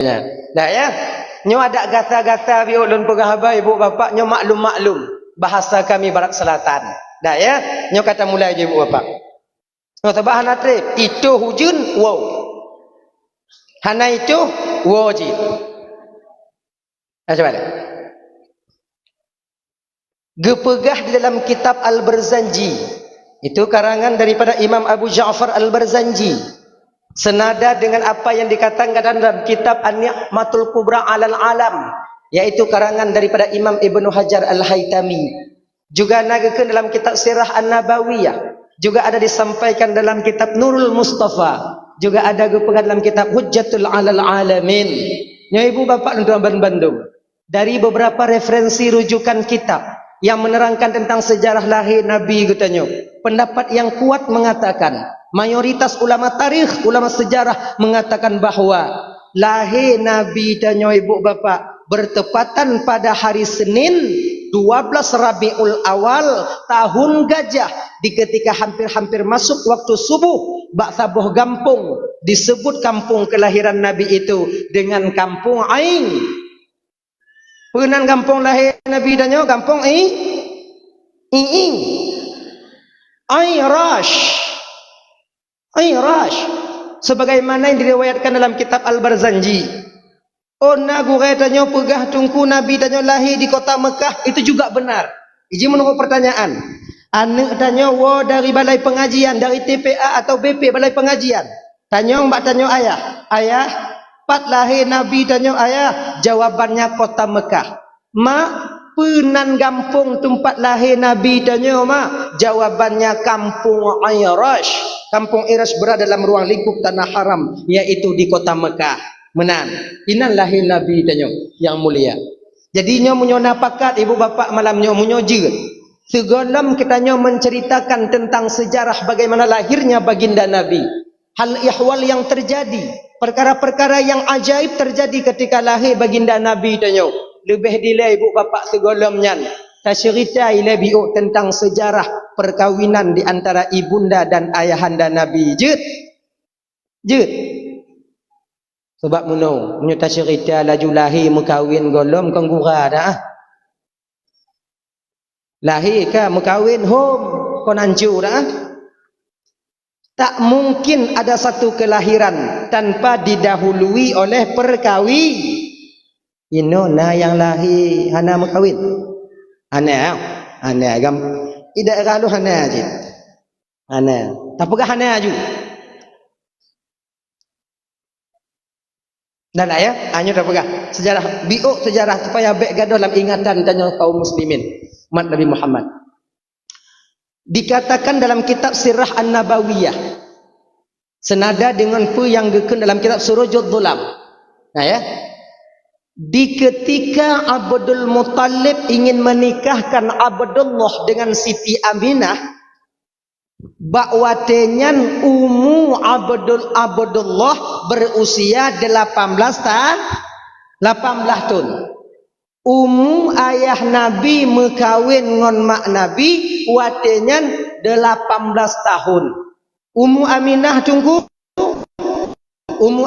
Dah ya. Nyo ada gata-gata bi ulun pegahaba ibu bapa nyo maklum-maklum bahasa kami barat selatan. Dah ya. Nyo kata mulai je ibu bapa. Nyo tabahan atre itu hujun wow. Hana itu wow ji. Coba dah. Gepegah di dalam kitab Al-Barzanji. Itu karangan daripada Imam Abu Ja'far Al-Barzanji. Senada dengan apa yang dikatakan dalam kitab An-Ni'matul Kubra 'alal Alam, yaitu karangan daripada Imam Ibnu Hajar Al-Haytami. Juga nagakeun dalam kitab Sirah An-Nabawiyah. Juga ada disampaikan dalam kitab Nurul Mustafa. Juga ada gepegah dalam kitab Hujjatul 'alal Alamin. Ya ibu bapak dan tuan Bandung. Dari beberapa referensi rujukan kitab yang menerangkan tentang sejarah lahir Nabi katanya. Pendapat yang kuat mengatakan, mayoritas ulama tarikh, ulama sejarah mengatakan bahawa lahir Nabi dan ibu bapa bertepatan pada hari Senin 12 Rabiul Awal tahun Gajah, di ketika hampir-hampir masuk waktu subuh. Bak sabuh kampung disebut kampung kelahiran Nabi itu dengan kampung Ain. Penan kampung lahir Nabi dan kampung Iing. Ayrash. Sebagaimana yang diriwayatkan dalam kitab Al-Barzanji. Ona guretanya pegah tungku Nabi dan lahir di kota Mekah, itu juga benar. Iji menunggu pertanyaan. Anak tanya wo dari balai pengajian, dari TPA atau BP balai pengajian. Tanya mbak tanya ayah. Ayah, pat lahir Nabi tanya ayah. Jawabannya kota Mekah. Mak, penan kampung tempat lahir Nabi tanya mak. Jawabannya kampung Ayrash. Kampung Ayrash berada dalam ruang lingkup tanah haram, yaitu di kota Mekah. Menan. Inan lahir Nabi tanya yang mulia. Jadinya munyona pakat ibu bapak malamnya munyoje. Segalam kitanya menceritakan tentang sejarah bagaimana lahirnya baginda Nabi. Hal ihwal yang terjadi, perkara-perkara yang ajaib terjadi ketika lahir baginda Nabi tanya. Lebih dile ibu bapak segalamnya. Tak cerita lebih tentang sejarah perkawinan di antara ibunda dan ayahanda Nabi. Jut. Sebab munyo tak cerita laju lahir mekawin golom kanggura dah. Lahir ke mekawin home kon hancur dah. Tak mungkin ada satu kelahiran tanpa didahului oleh perkawin. Ino na yang lahir hana mekawin. Hana gam tidak kalau hana aja. Hana. Tak pegah hana aju. Dan ya, hanya dah pegah sejarah biuk sejarah supaya baik gaduh dalam ingatan tanya kaum muslimin umat Nabi Muhammad. Dikatakan dalam kitab Sirah An-Nabawiyah senada dengan pu yang gekun dalam kitab Surujud Dhulam. Nah ya. Di ketika Abdul Muttalib ingin menikahkan Abdullah dengan Siti Aminah, bakwatenyan Abdullah berusia 18 tahun. Ayah Nabi mekawin ngon mak Nabi watenyan 18 tahun. Aminah tunggu.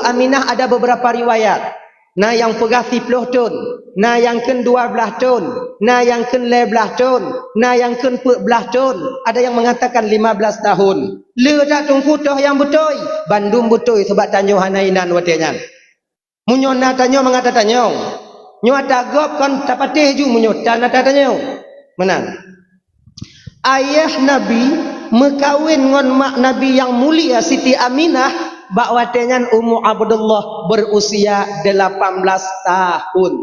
Aminah ada beberapa riwayat. Nah yang pegah 10 tahun, nah yang ke 12 tahun, nah yang ke 11 tahun, nah yang ke 14 tahun, ada yang mengatakan 15 tahun. Le tak tunggu toh yang betul. Bandung betul sebab tanyo hanainan watenyan. Munyo na tanyo mengata tanyo. Nyo atagop kon tapateh ju munyo tanah tanyo. Menang. Ayah Nabi mekawin ngon mak Nabi yang mulia Siti Aminah. Bakwatenyan Abdullah berusia 18 tahun.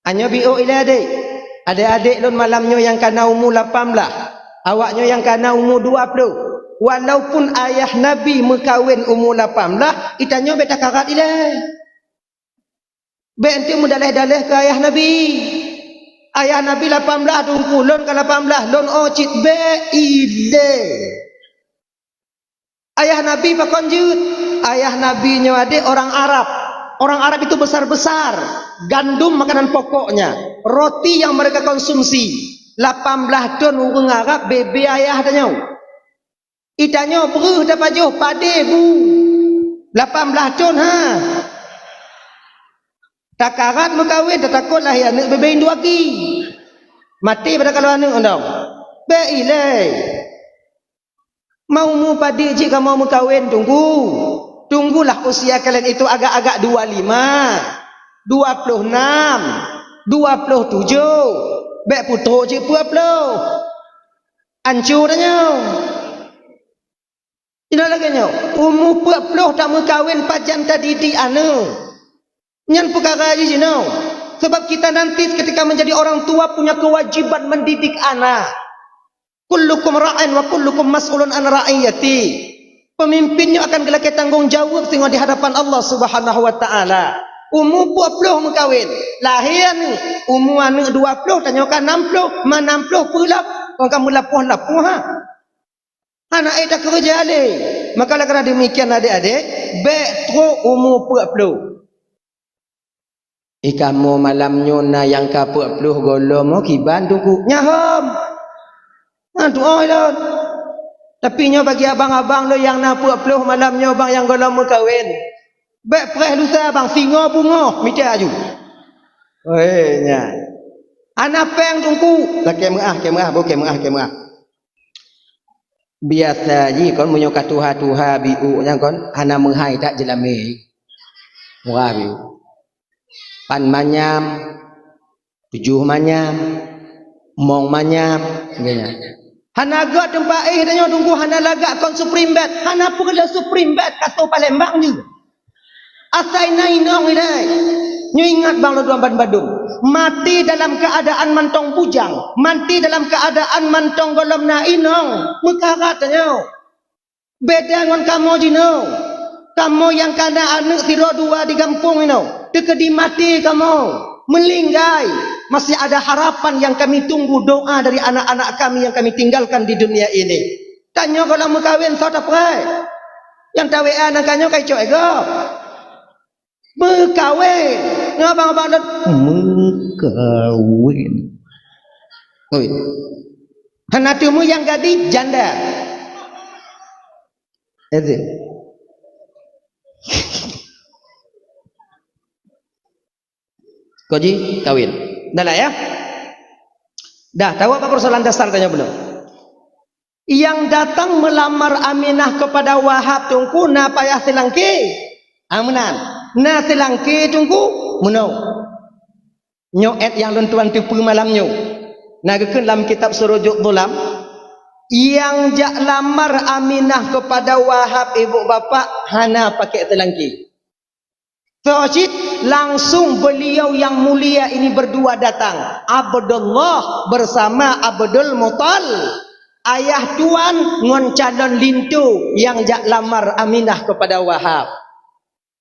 Hanya bio ila adik. Adik-adik lun malamnya yang kana umur 18. Awaknya yang kana umur 20. Walaupun ayah Nabi mekawin umur 18, itanya beta karat ila. Be ente mudaleh-daleh ke ayah Nabi. Ayah Nabi 18 tungku lun ke 18 lun ocit be ila. Ayah Nabi pakonjut. Ayah Nabi adik orang Arab. Orang Arab itu besar-besar. Gandum makanan pokoknya. Roti yang mereka konsumsi. 18 ton orang Arab bebe ayah tanya. Itanya beruh dapat jauh pade bu. 18 ton ha. Takarat berkahwin takutlah ya anak bebein dua ki. Mati pada kalau anak ondong. Beilai. Mau mu padi jik kamu mau kahwin tunggu. Tunggulah usia kalian itu agak-agak 25, 26, 27. Bek putruk je 20. Hancur dah. Tidak lagi nyo. Umur 40 tak mau kahwin pajan tadi di anu. Nyan perkara je no. Sebab kita nanti ketika menjadi orang tua punya kewajiban mendidik anak. Kullukum ra'in wa kullukum mas'ulun an ra'iyati. Pemimpinnya akan gelaki tanggungjawab tengok di hadapan Allah Subhanahu wa taala. Umur 20 mengkahwin. Lahir ni umur anak 20 tanyakan 60, mana 60 pula. Orang kamu lapuh-lapuh ha. Anak dah kerja alih. Maka kerana demikian adik-adik, baik teruk umur 40. Kamu malamnya na yang ke 40 golong mau kiban tunggu. Nyaham. Doa lah. Tapi nyo bagi abang-abang lo yang nak 40 malamnya abang yang golong mau kahwin. Baik pereh lusa abang singa bunga mita aju. Oi nya. Anak peng tunggu. Lah kemerah bukan. Biasa ji kon munyo katuha-tuha biu nya kon ana menghai tak jelame. Murah biu. Pan manyam, 7 manyam, mong manyam, ngenya. Hana agak tempat dah tunggu hana lagak kon supreme bed. Hana perlu supreme bed kato Palembang ni. Asai nainong ilai. Nyo ingat bang lo duan badum. Mati dalam keadaan mantong bujang, mati dalam keadaan mantong golom nainong. Mekarat nyo. Beda ngon kamu jino. Kamu yang kana anak tiro dua di kampung ino. Dekedi mati kamu. Melinggai. Masih ada harapan yang kami tunggu doa dari anak-anak kami yang kami tinggalkan di dunia ini. Tanya kalau mau kahwin saudara prai. Yang tahu anak kanyo kai cok ego. Berkahwin. Ngabang-abang dan berkahwin. Oi. Hanatumu yang gadis janda. Itu. Koji kawin. Dah lah ya. Dah tahu apa persoalan dasar tanya belum? Yang datang melamar Aminah kepada Wahab tunggu na payah selangki. Amanan. Na selangki tunggu muno. Nyoet yang lentuan tipu malam nyo. Na gekun dalam kitab Surujuk Dhulam. Yang jak lamar Aminah kepada Wahab ibu bapa hana pakai selangki. Fa'ashid langsung beliau yang mulia ini berdua datang. Abdullah bersama Abdul Muttal. Ayah tuan ngon calon lintu yang jak lamar Aminah kepada Wahab.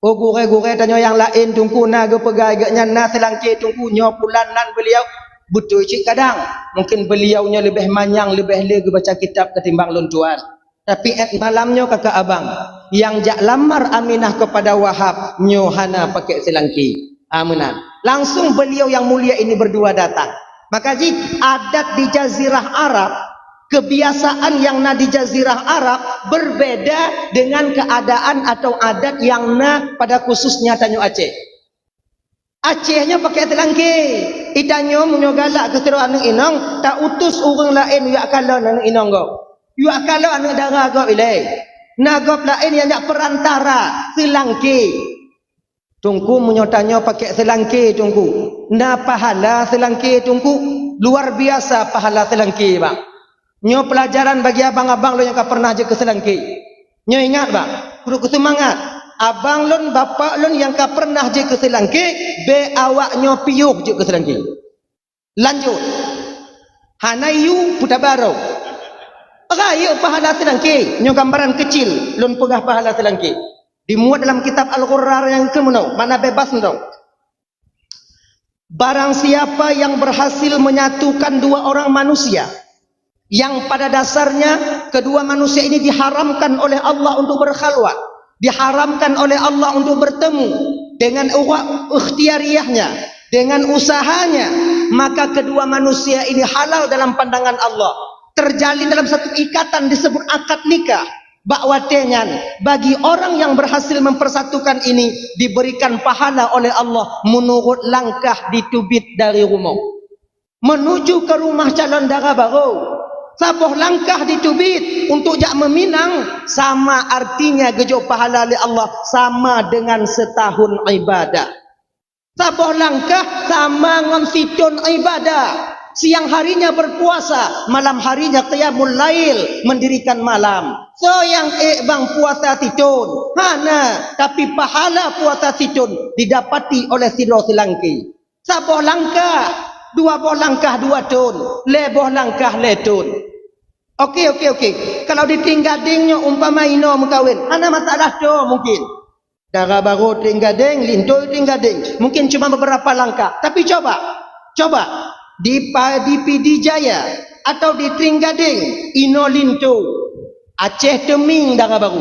Oh gure-gure tanya yang lain tunggu na ge pegai ge nyana selangki tunggu nyo pulan nan beliau. Betul cik kadang. Mungkin beliaunya lebih manyang lebih legi baca kitab ketimbang luntuan. Tapi malamnya kakak abang yang jak lamar Aminah kepada Wahab nyohana pakai selangki. Amanan. Langsung beliau yang mulia ini berdua datang. Maka jika adat di Jazirah Arab, kebiasaan yang na di Jazirah Arab berbeda dengan keadaan atau adat yang na pada khususnya Tanjung Aceh. Acehnya pakai selangki. Itanyo menyogalak ke seru anak inong tak utus orang lain yak kalau anak inong go. You kalau anak darah gop ilai. Nagop lain yang jak perantara selangki. Tunggu menyotanya pakai selangki tunggu. Na pahala selangki tunggu. Luar biasa pahala selangki bang. Nyo pelajaran bagi abang-abang lo yang pernah je ke selangki. Nyo ingat bang. Kudu kesemangat. Abang lon bapak lon yang pernah je ke selangki. Be awak nyo piuk je ke selangki. Lanjut. Hanayu putar baru. Raya pahala selangki. Nyo gambaran kecil. Lun pegah pahala selangki. Dimuat dalam kitab Al-Qur'an yang kemudian. Mana bebas dong. Barang siapa yang berhasil menyatukan dua orang manusia. Yang pada dasarnya kedua manusia ini diharamkan oleh Allah untuk berkhalwat. Diharamkan oleh Allah untuk bertemu. Dengan ikhtiariyahnya. Dengan usahanya. Maka kedua manusia ini halal dalam pandangan Allah. Terjalin dalam satu ikatan disebut akad nikah. bakwatenyan bagi orang yang berhasil mempersatukan ini diberikan pahala oleh Allah menurut langkah ditubit dari rumah menuju ke rumah calon dara baru. Sapoh langkah ditubit untuk jak meminang sama artinya gejo pahala oleh Allah sama dengan setahun ibadah. Sapoh langkah sama ngon situn ibadah. Siang harinya berpuasa, malam harinya qiyamul lail, mendirikan malam. So yang bang puasa titun, hana tapi pahala puasa titun didapati oleh silo silangki. Sapoh langkah, dua boh langkah dua tun, leboh langkah letun. Okey. Kalau ditinggadingnya umpama ino mengkawin, hana masalah tu mungkin. Dara baru tinggading, lintu tinggading, mungkin cuma beberapa langkah. Tapi coba di PD Jaya atau di Tringgading ino lintu Aceh teming dara baru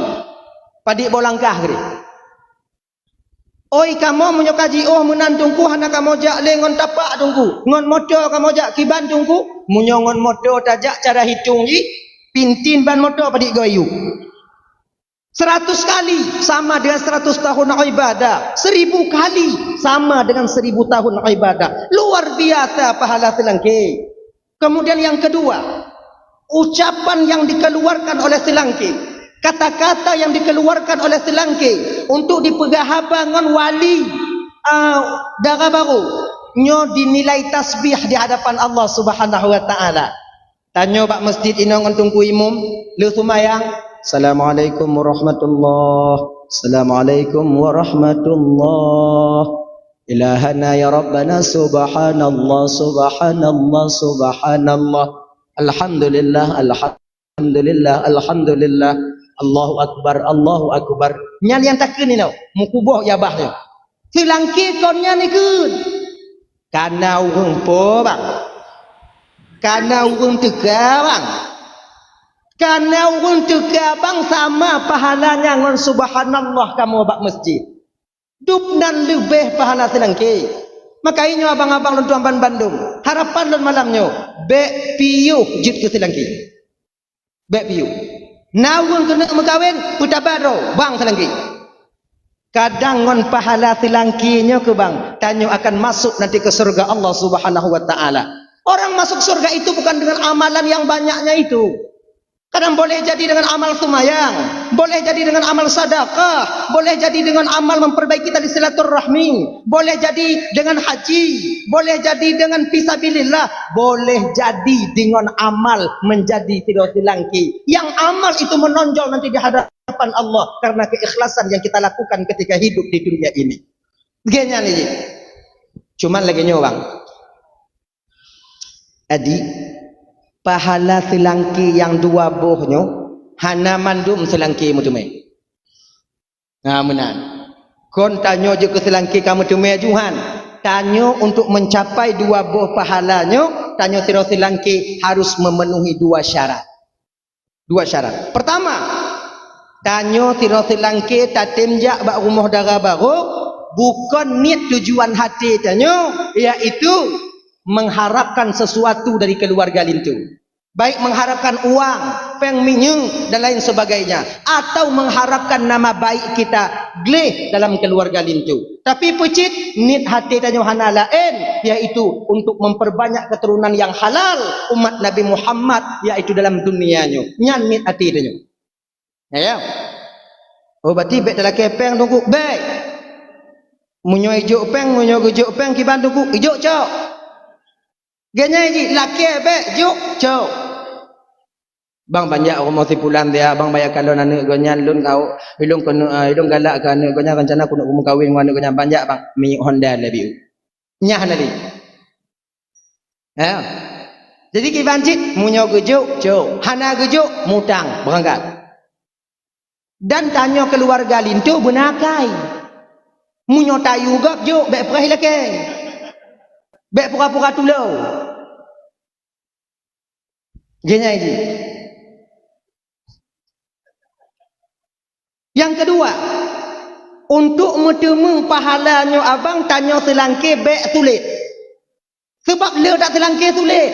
padik bolangkah gede. Oi kamu menyokaji menantungku hana kamu jak lengon tapak tungku ngon motor kamu jak kiban tungku munyongon motor tajak cara hitung ji pintin ban motor padik goyu 100 kali sama dengan 100 tahun ibadah, 1000 kali sama dengan 1000 tahun ibadah. Luar biasa pahala selangki. Kemudian yang kedua, ucapan yang dikeluarkan oleh selangki, kata-kata yang dikeluarkan oleh selangki untuk dipegahabangan wali dara baru nyo dinilai tasbih di hadapan Allah Subhanahu wa taala. Tanyo bak masjid ino ngontung ku imum lu sumayang. Assalamualaikum warahmatullahi Assalamualaikum warahmatullahi Ilahana ya Rabbana subhanallah subhanallah subhanallah Alhamdulillah alhamdulillah alhamdulillah Allahu akbar nyan yang takkan ni tau mukuboh ya bahnya silangki konnya ni kun kana urung po bang kana urung tega bang karena urun tega bang sama pahalanya ngon subhanallah kamu bak masjid. Dup dan lebih pahala selangki. Makanya abang-abang lon tuan Bandung, harapan lon malamnya bek piu jut ke selangki. Bek piu. Nawun kena mengkawin putabaro bang selangki. Kadang ngon pahala selangkinya ke bang, tanyo akan masuk nanti ke surga Allah Subhanahu wa taala. Orang masuk surga itu bukan dengan amalan yang banyaknya itu. Kadang boleh jadi dengan amal sumayang, boleh jadi dengan amal sedekah, boleh jadi dengan amal memperbaiki tali silaturahmi, boleh jadi dengan haji, boleh jadi dengan fisabilillah, boleh jadi dengan amal menjadi silangki. Yang amal itu menonjol nanti di hadapan Allah karena keikhlasan yang kita lakukan ketika hidup di dunia ini. Begini nih. Cuman lagi nyobang. Adi pahala selangki yang dua bohnya hana mandum selangki mutume. Menan. Kon tanyo je ke selangki kamu tume Tuhan. Tanyo untuk mencapai dua boh pahalanya, tanyo sira selangki harus memenuhi dua syarat. Dua syarat. Pertama, tanyo sira selangki tatemjak bak rumah dara baru bukan niat tujuan hati tanyo iaitu mengharapkan sesuatu dari keluarga lintu, baik mengharapkan uang, peng minyung dan lain sebagainya, atau mengharapkan nama baik kita gleh dalam keluarga lintu. Tapi pecit nit hati tanyo hana lain, yaitu untuk memperbanyak keturunan yang halal umat Nabi Muhammad, yaitu dalam dunianya. Nyan nit hati tanyo. Ya. Oh berarti baik dalam kepeng tunggu baik. Munyo ijo peng, munyo ijo peng kiban tunggu ijo cok. Ganya ji laki be juk cok. Bang banyak orang mesti pulang dia bang bayar kalau nanu gonya lun kau hilung kono hilung galak kan gonya rencana aku nak kawin dengan gonya banyak bang mi Honda lebih. Nyah nadi. Ya. Jadi kibancit munyo gejuk cok. Hana gejuk mutang berangkat. Dan tanya keluarga lintu benakai. Munyo tayu gap juk be perah laki. Be pura-pura tulau. Genya ini. Yang kedua, untuk menemu pahalanya abang tanya selangki bek sulit. Sebab dia tak selangki sulit.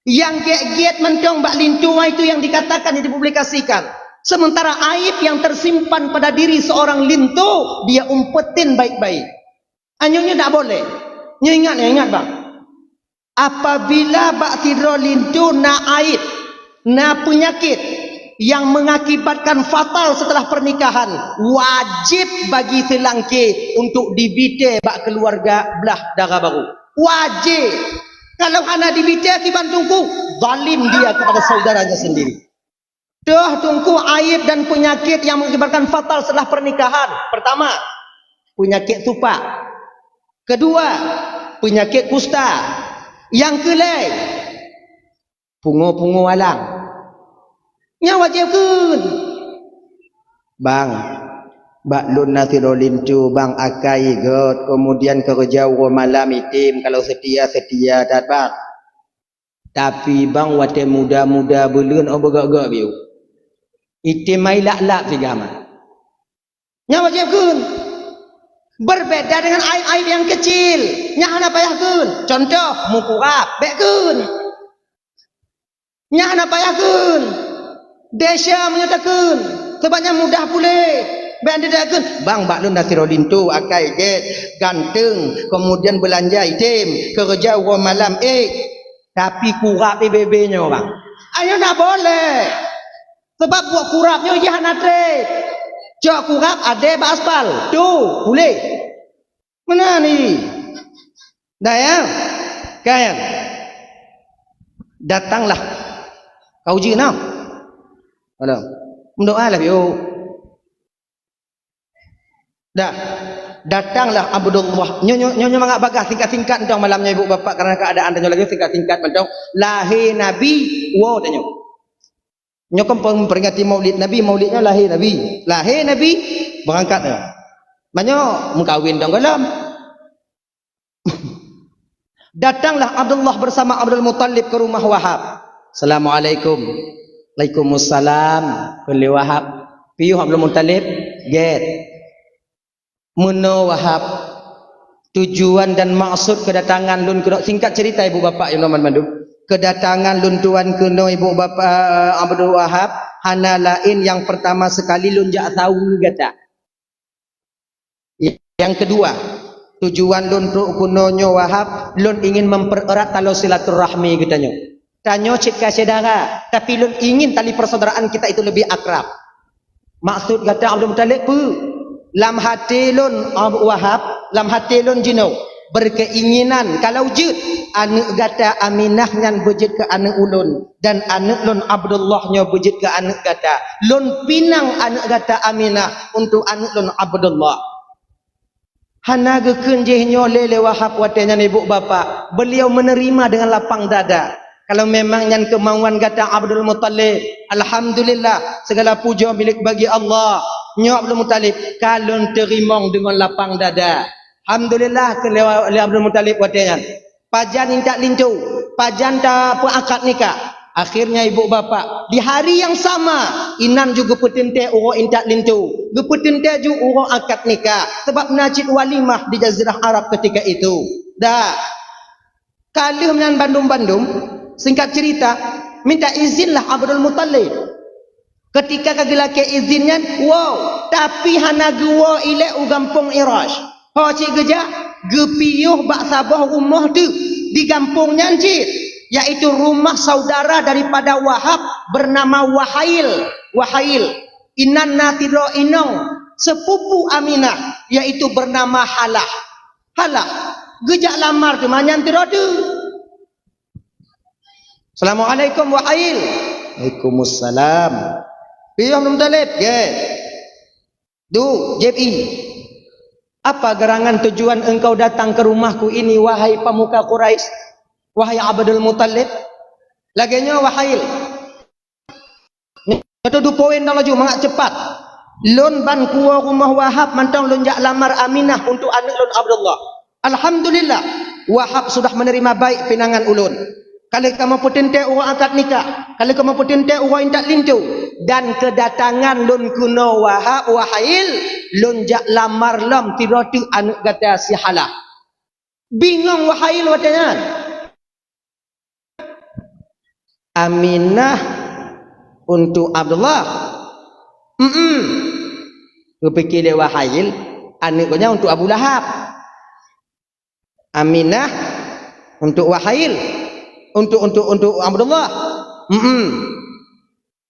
Yang giat-giat mentong bak lintua itu yang dikatakan yang dipublikasikan. Sementara aib yang tersimpan pada diri seorang lintu, dia umpetin baik-baik. Anyonya tak boleh. Nyo ingat bang. Apabila bak tidro lintu na aib, na penyakit yang mengakibatkan fatal setelah pernikahan, wajib bagi selangki untuk dibite bak keluarga belah darah baru. Wajib. Kalau anak dibite akibat tungku, zalim dia kepada saudaranya sendiri. Dah tungku aib dan penyakit yang mengakibatkan fatal setelah pernikahan. Pertama, penyakit tupak. Kedua, penyakit kusta. Yang kelai, pungu-pungu alang. Nya wajib kun. Bang, bak lun nasiro lintu bang akai god, kemudian kerja malam itim kalau setia dat bang. Tapi bang wate muda-muda belun obagak-gak biu. Itim mai lak-lak tiga mah. Nya wajib kun. Berbeda dengan aib-aib yang kecil. Nya hana payah kun. Contoh mukurap, bek kun. Nya hana payah kun. Desya menyatakan sebabnya mudah pulih. Bek anda kun. Bang bak lun nasiro lintu akai get ganteng, kemudian belanja item, kerja malam tapi kurap bebenya bang. Ayo nak boleh. Sebab buat kurapnya jangan ada. Cak kurap ada aspal. Tu boleh. Mana ni? Dah ya? Kan? Datanglah. Kau uji nak? Ada. Mendoa lah yo. Dah. Datanglah Abdullah. Nyonya mangak bagas tingkat-tingkat entong malamnya ibu bapa karena keadaan tanya lagi tingkat-tingkat entong lahir Nabi wo tanya. Nyokong memperingati maulid Nabi, maulidnya lahir Nabi. Lahir Nabi, berangkat. Banyak mengkawin dong galam. Datanglah Abdullah bersama Abdul Muttalib ke rumah Wahab. Assalamualaikum. Waalaikumsalam. Kulli Wahab. Piyu Abdul Muttalib. Get. Muno Wahab. Tujuan dan maksud kedatangan lun kuno. Singkat cerita ibu bapa yang noman mandu. Kedatangan lun tuan kuno ibu bapa Abdul Wahab hana lain yang pertama sekali lun jak tahu kata. Yang kedua, tujuan lun kunonyo Wahab lun ingin mempererat tali silaturahmi katanya. Tanyo cit kasih darah, tapi lun ingin tali persaudaraan kita itu lebih akrab. Maksud kata Abdul Muttalib pu lam hati lun Wahab, lam hati lun jino berkeinginan kalau jut anak gata Aminah ngan bejit ke anak ulun dan anak lun Abdullah nyo bejit ke anak gata lun pinang anak gata Aminah untuk anak lun Abdullah. Hana gekeun jehnyo lele Wahab watenya ibu bapa, beliau menerima dengan lapang dada. Kalau memang yang kemauan kata Abdul Muttalib, alhamdulillah segala puja milik bagi Allah. Nyo Abdul Muttalib kalon terimong dengan lapang dada. Alhamdulillah kelewat Abdul Muttalib watenya. Pajan intak lintu, pajan ta akad nikah. Akhirnya ibu bapa di hari yang sama inan juga petente uro intak lintu, gepetente juga uro akad nikah sebab najid walimah di Jazirah Arab ketika itu. Dah kalih dengan Bandung-Bandung, singkat cerita minta izinlah Abdul Muttalib. Ketika kagelake izinnya, wow, tapi hana gua ile u gampung Irash. Ho cik geja gepiyuh bak sabah rumah tu di kampungnya cik, yaitu rumah saudara daripada Wahab bernama Wahail inan natiro inong sepupu Aminah yaitu bernama Halah gejak lamar tu manyan tiro tu. Assalamualaikum Wahail. Waalaikumsalam. Piyo Abdul Muttalib ge du JPI. Apa gerangan tujuan engkau datang ke rumahku ini wahai pemuka Quraisy, wahai Abdul Muttalib? Lagenya Wahail. Itu 2 poin dah laju mangak cepat. Lun ban kuwa rumah Wahab mantang lun jak lamar Aminah untuk anak lun Abdullah. Alhamdulillah Wahab sudah menerima baik pinangan ulun. Kalau kamu potente orang akad nikah, kalau kamu potente orang intak lintu, dan kedatangan lun kuno Wahail lun jak lamar lam tiratu anak kata si Halah. Bingung Wahail watanya. Aminah untuk Abdullah, Kepikir dia Wahail, anaknya untuk Abu Lahab. Aminah untuk Wahail, untuk Abdullah.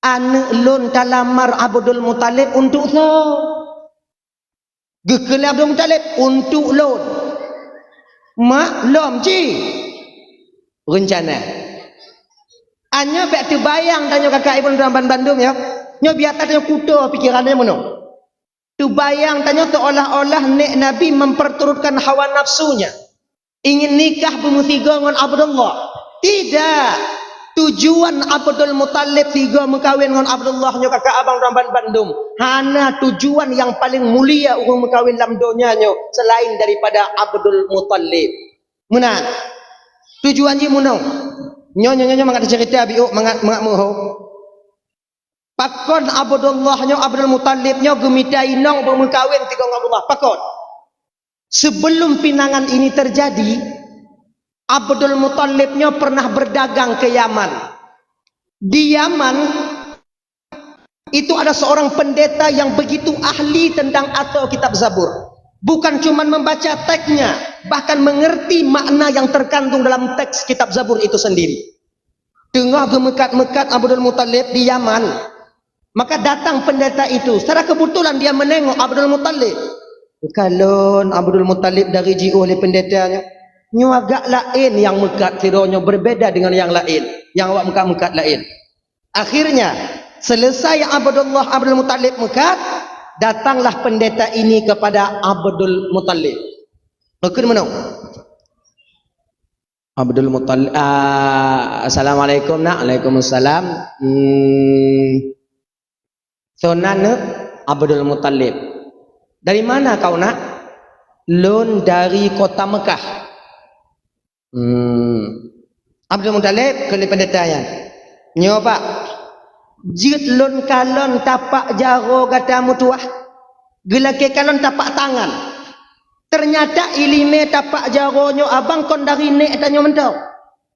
Anak lon talamar Abdul Muttalib untuk so. Gekele Abdul Muttalib untuk lon. Maklum ci. Rencana. Anya bek terbayang tanya kakak ibu dalam Bandung ya. Nyo biar tanya kuda pikirannya mono. Terbayang tanya seolah-olah nek Nabi memperturutkan hawa nafsunya. Ingin nikah bermutiga dengan Abdullah. Tidak. Tujuan Abdul Muttalib tiga mengkawin dengan Abdullah nyo kakak abang dalam Bandung. Hana tujuan yang paling mulia urang mengkawin dalam dunia nyo selain daripada Abdul Muttalib. Menang. Tujuan ji mono. Nyo mangat cerita biuk mangat moho. Pakon Abdullah nyo Abdul Muttalib nyo gemitai nong bermekawin tiga dengan Abdullah. Pakon. Sebelum pinangan ini terjadi, Abdul Muttalib nyo pernah berdagang ke Yaman. Di Yaman itu ada seorang pendeta yang begitu ahli tentang atau kitab Zabur. Bukan cuma membaca teksnya, bahkan mengerti makna yang terkandung dalam teks kitab Zabur itu sendiri. Tengah gemekat-mekat Abdul Muttalib di Yaman, maka datang pendeta itu. Secara kebetulan dia menengok Abdul Muttalib. Kalau Abdul Muttalib dari jiu oleh pendetanya, nyo agak lain yang mekat tironya berbeda dengan yang lain, yang awak mekat-mekat lain. Akhirnya selesai Abdul Muttalib mekat, datanglah pendeta ini kepada Abdul Muttalib. Okey mana? Abdul Muttalib, assalamualaikum nak. Waalaikumsalam. Sonana Abdul Muttalib. Dari mana kau nak? Lon dari kota Mekah. Abdul Muttalib ke pendetanya. Nyo pak, jit lon kalon tapak jaro kata mutuah. Gelake kalon tapak tangan. Ternyata ilime tapak jaronyo abang kon dari nek tanyo mentau.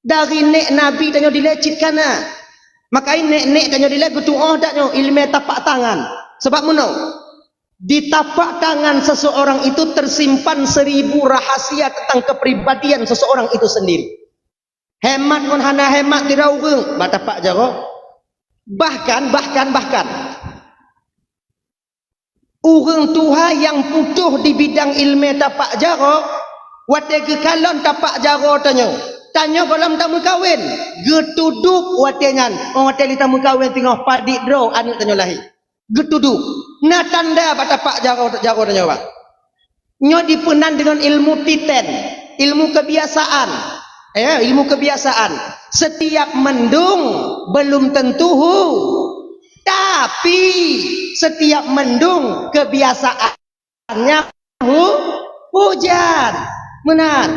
Dari nek Nabi tanyo dilecit kana. Maka nek tanyo dilecit tuah tanyo ilime tapak tangan. Sebab meno? Di tapak tangan seseorang itu tersimpan 1000 rahasia tentang kepribadian seseorang itu sendiri. Hemat kon hana hemat tidak urang ba tapak jaro. Bahkan urang tuha yang putuh di bidang ilmu tapak jaro, wate ke kalon tapak jaro tanyo kalau tamu kawin, getuduk wate ngan, wate li tamu kawin tengah padik draw anak tanyo lahir. Getuduk. Na tanda ba tapak jaro tanyo ba. Nyo dipenan dengan ilmu titen, ilmu kebiasaan. Ilmu kebiasaan. Setiap mendung belum tentu tapi setiap mendung kebiasaannya hujan. Benar.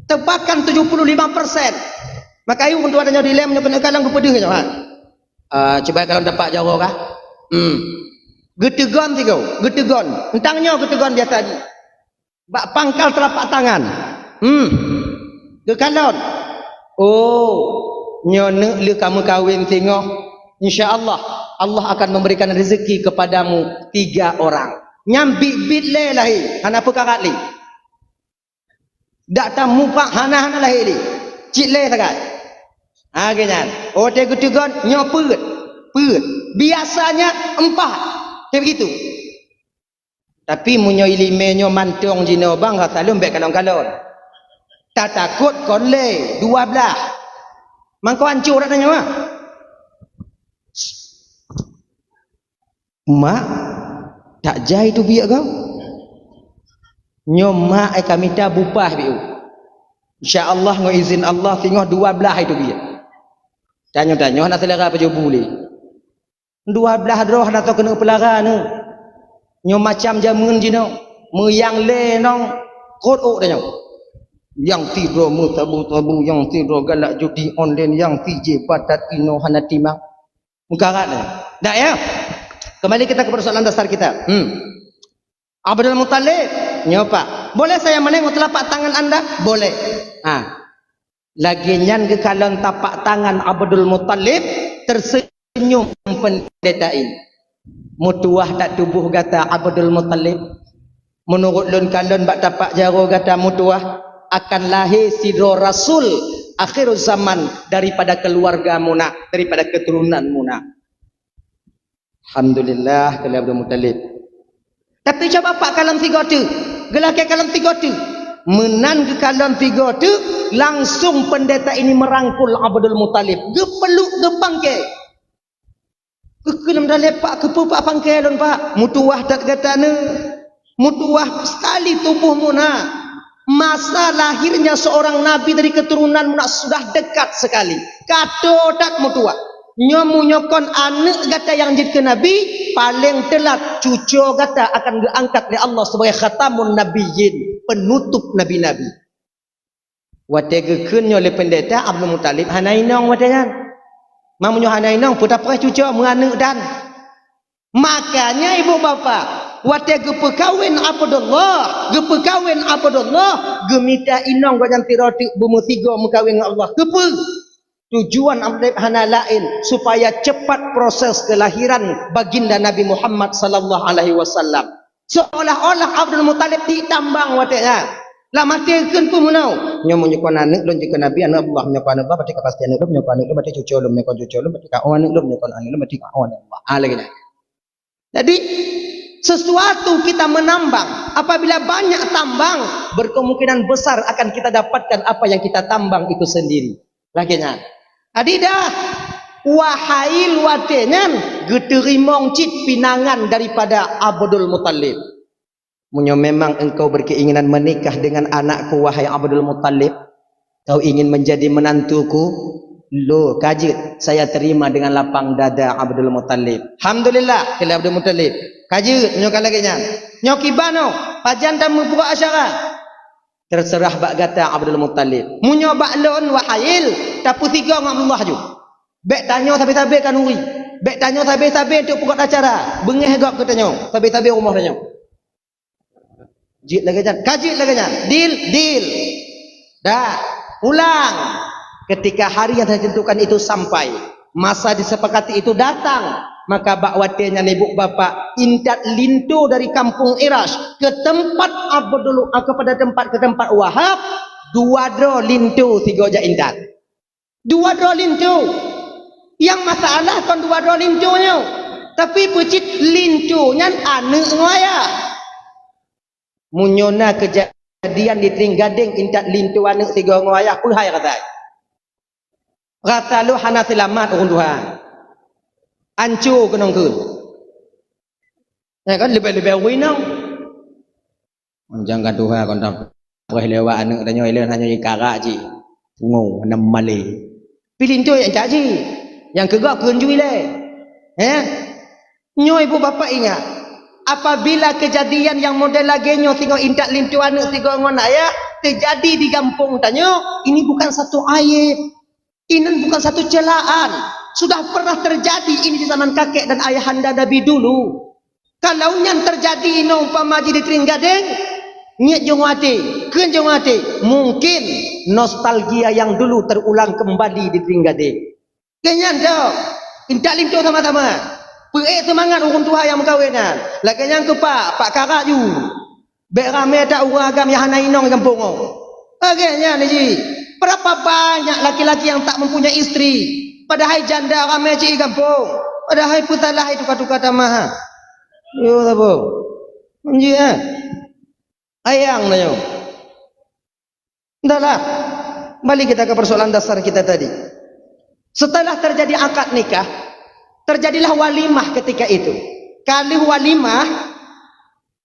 Tebakan 75%. Maka ayo untuk adanya dilem nyo kena kalang kepedih nyo. Coba kalau dapat jauh kah? Getegon tigo, getegon. Entangnya getegon dia tadi. Bak pangkal telapak tangan. Kekalon. Oh, nyono le kamu kawin tengok. InsyaAllah Allah akan memberikan rezeki kepadamu 3 orang. Nyambi bit le lahi, hana pekarat li. Dak tamu pak hana lahi li. Cik le sagat. Ganyan. Oh te getegon nyo peut. Biasanya 4. Kayak begitu. Tapi munyo ilime nyo mantong jino bang kata lembek kalon-kalon. Tak takut kon le 12. Mangko hancur dak nyo ah. Mak tak jai tu biak kau. Nyo mak ai kami ta bupah biu. Insya-Allah ngo izin Allah tengok 12 itu biak. Tanyo nak selera apa jo boleh. 12 roh nak kena pelara ni. Nyo macam jamun jino, meyang le nong kot ok tanyo. Yang tidur mutabu yang tidur galak judi online yang PJ patat ino hana timang. Mukarat ni. Dak ya? Kembali kita ke persoalan dasar kita. Abdul Muttalib, nyopa. Boleh saya menengok telapak tangan anda? Boleh. Lagi nyan ke kalon tapak tangan Abdul Muttalib tersenyum pendeta ini. mutuah tak tubuh kata Abdul Muttalib. Menurut lun kalon bak tapak jaro kata mutuah akan lahir sidro rasul akhir zaman daripada keluarga muna, daripada keturunan muna. Alhamdulillah kalau Abdul Muttalib. Tapi coba pak kalam tiga tu, gelak kalam tiga tu, menan ke kalam tiga tu, langsung pendeta ini merangkul Abdul Muttalib. Gepeluk gepangke. Kekelam dah lepak kepu pak pangke lon pak. Mutuah tak kata ne. Mutuah sekali tubuh muna. Masa lahirnya seorang nabi dari keturunan muna sudah dekat sekali. Kato tak mutuah. Nyomu nyokon anak kata yang jadi ke nabi paling telat cucu kata akan diangkat oleh Allah sebagai khatamun nabiyyin, penutup nabi-nabi. Wate gekeun oleh pendeta Abdul Muttalib hanainong wate kan. Mamunyo hanainong puta perah cucu menganak dan. Makanya ibu bapa wate gepekawin Abdullah, gepekawin Abdullah, gemita inong gojan tiroti bumu tiga mekawin dengan Allah. Gepe. Tujuan Abdul hana lain supaya cepat proses kelahiran baginda Nabi Muhammad sallallahu alaihi wasallam. Seolah-olah Abdul Muttalib ditambang watenya. Lah matekeun pun munau. Nyo menyukon anak lon jika Nabi anak Allah nyokon anak berarti kepastian anak nyokon anak berarti cucu lum nyokon cucu lum berarti ka anak lum nyokon anak lum berarti ka anak Allah. Lagi dah. Jadi sesuatu kita menambang, apabila banyak tambang, berkemungkinan besar akan kita dapatkan apa yang kita tambang itu sendiri. Laginya, adidah wahail watenyan geterimong cit pinangan daripada Abdul Muttalib. Munyo memang engkau berkeinginan menikah dengan anakku wahai Abdul Muttalib, kau ingin menjadi menantuku, lo kajit saya terima dengan lapang dada Abdul Muttalib. Alhamdulillah kalau Abdul Muttalib kajit nyokan lagi nya nyoki bano pajan tamu buka asyara terserah bak kata Abdul Muttalib munyo bak lon wahail tapu tiga dengan Allah ju bek tanyo tabe-tabe kan uri bek tanyo tabe-tabe untuk buka acara bengeh gak ke tanyo tabe-tabe rumah tanyo jit lagi nya kajit lagi nya deal dah ulang. Ketika hari yang ditentukan itu sampai, masa disepakati itu datang, maka bakwatenya ibu bapa indat lintu dari kampung Irash ke tempat Abdul kepada tempat Wahab, dua dro lintu tiga ja indat. Dua dro lintu. Yang masalah kan dua dro lintunya. Tapi pecit lintunya anu ngaya. Munyona kejadian di Tringgading indat lintu anu tiga ngaya pun hai kata. Rata lu hana selamat urun Tuhan. Ancu kenong keun. Ya kan lebih-lebih winong. Jangan Tuhan kon tak boleh lewat anak dan nyoy hanya ikara ji. Ngau nam male. Pilin tu yang caji. Yang kegak keun jui le. Nyoy ibu bapa ingat. Apabila kejadian yang model lagi nyo tengok indak lintu anak tiga ngon ayah terjadi di kampung tanyo, ini bukan satu aib. Ini bukan satu celaan. Sudah pernah terjadi ini di zaman kakek dan ayahanda Nabi dulu. Kalau yang terjadi ini umpama di Tringgading, niat jongwati, keun jongwati, mungkin nostalgia yang dulu terulang kembali di Tringgading. Kenyan dok, intak lintu sama-sama. Perik semangat urun Tuhan yang mengkawinkan. Lagi yang ke Pak Karak ju. Bek ramai tak urang agam yang hanainong kampung. Agaknya ni ji. Berapa banyak laki-laki yang tak mempunyai istri, padahal janda ramai cik kampung, padahal putalah itu tukar-tukar tamah. Yo tahu, menji ayang nayo. Entahlah, balik kita ke persoalan dasar kita tadi. Setelah terjadi akad nikah, terjadilah walimah ketika itu. Kali walimah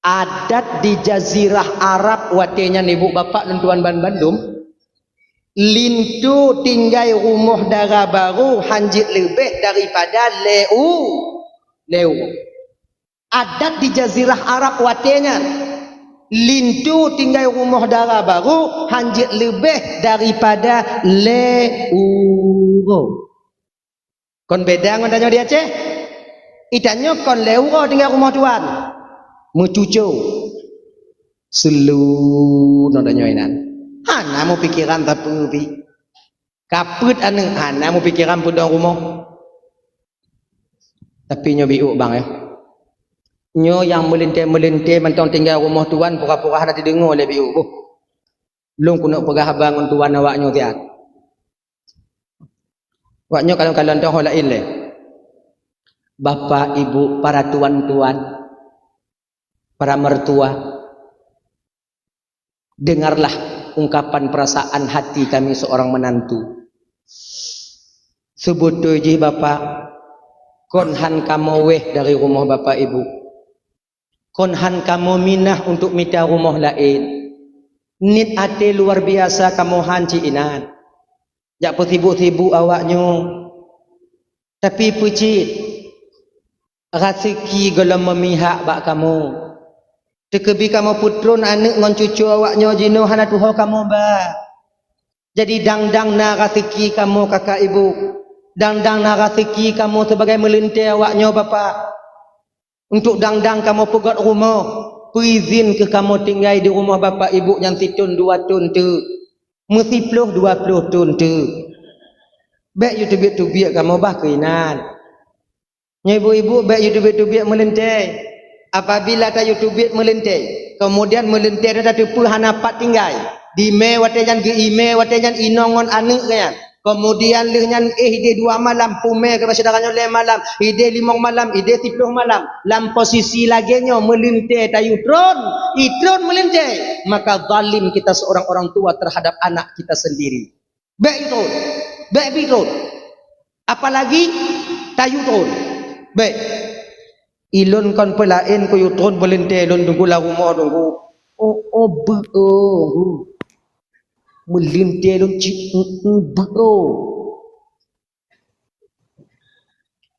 adat di Jazirah Arab watenya ibu bapak dan tuan Bandung. Lintu tinggal rumah dara baru hanjit lebih daripada leu. Adat di Jazirah Arab watenya lintu tinggal rumah dara baru hanjit lebih daripada leu. Kon beda ngon danyo dia Aceh. Idanyo kon leu tinggal rumah tuan. Mucucu. Selu no danyo inan. Hana mau pikiran tapi kaput aneng hana mau pikiran pun dong rumah. Tapi nyobi bang ya. Nyo yang melintir-melintir mentang tinggal rumah tuan pura-pura nak dengar oleh biu. Long ku nak perah bangun tuan awaknyo tiat. Awaknyo kalau-kalau dah lain le. Bapa, ibu, para tuan-tuan, para mertua, dengarlah ungkapan perasaan hati kami seorang menantu. Sebetulnya bapa, konhan kamu weh dari rumah bapa ibu. Konhan kamu minah untuk minta rumah lain. Nit ate luar biasa kamu hanci inan. Jak petibuk-tibuk awaknyo. Tapi pecit. Rasiki gelam memihak bak kamu. Tekebi kamu putrun anak ngon cucu awaknyo jino hana tuho kamu ba. Jadi dang-dang na rasiki kamu kakak ibu. Dang-dang na rasiki kamu sebagai melintir awaknyo bapa. Untuk dang-dang kamu pegat rumah, berizin ke kamu tinggal di rumah bapa ibu yang situn 2 tahun tu. Mesti 20 tahun tu. Baik you tubiak kamu bah keinan. Ibu-ibu baik you tubiak melentai. Apabila tak you tubiak melentai, kemudian melentai dah tepu hanapat tinggal. Di me watejan ke ime watejan inongon anak kan. Kemudian lehnya ide 2 malam pume ke saudaranya 5 malam, ide 5 malam, ide 10 malam. Dalam posisi laginya melintai tayutron, itron melintai. Maka zalim kita seorang orang tua terhadap anak kita sendiri. Baik itu. Baik itu. Apalagi tayutron. Baik. Ilon kan pelain ko yutron melintai lon tunggu la rumah tunggu. Melintir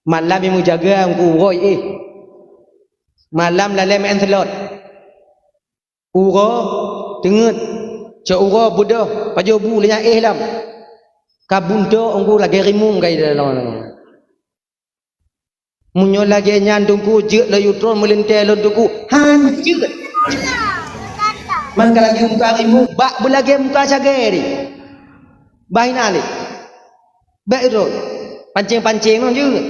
malam yang menjaga uroi malam lalai main telot uro tengut cak uro budah paju bu lenya lam kabunto ongku lagi rimung kai dalam munyo lagi nyandungku je la yutron melintir lon tuku hancur. Maka lagi muka rimu, bak belagi muka cagari. Bahina ni. Baik itu. Pancing-pancing tu juga.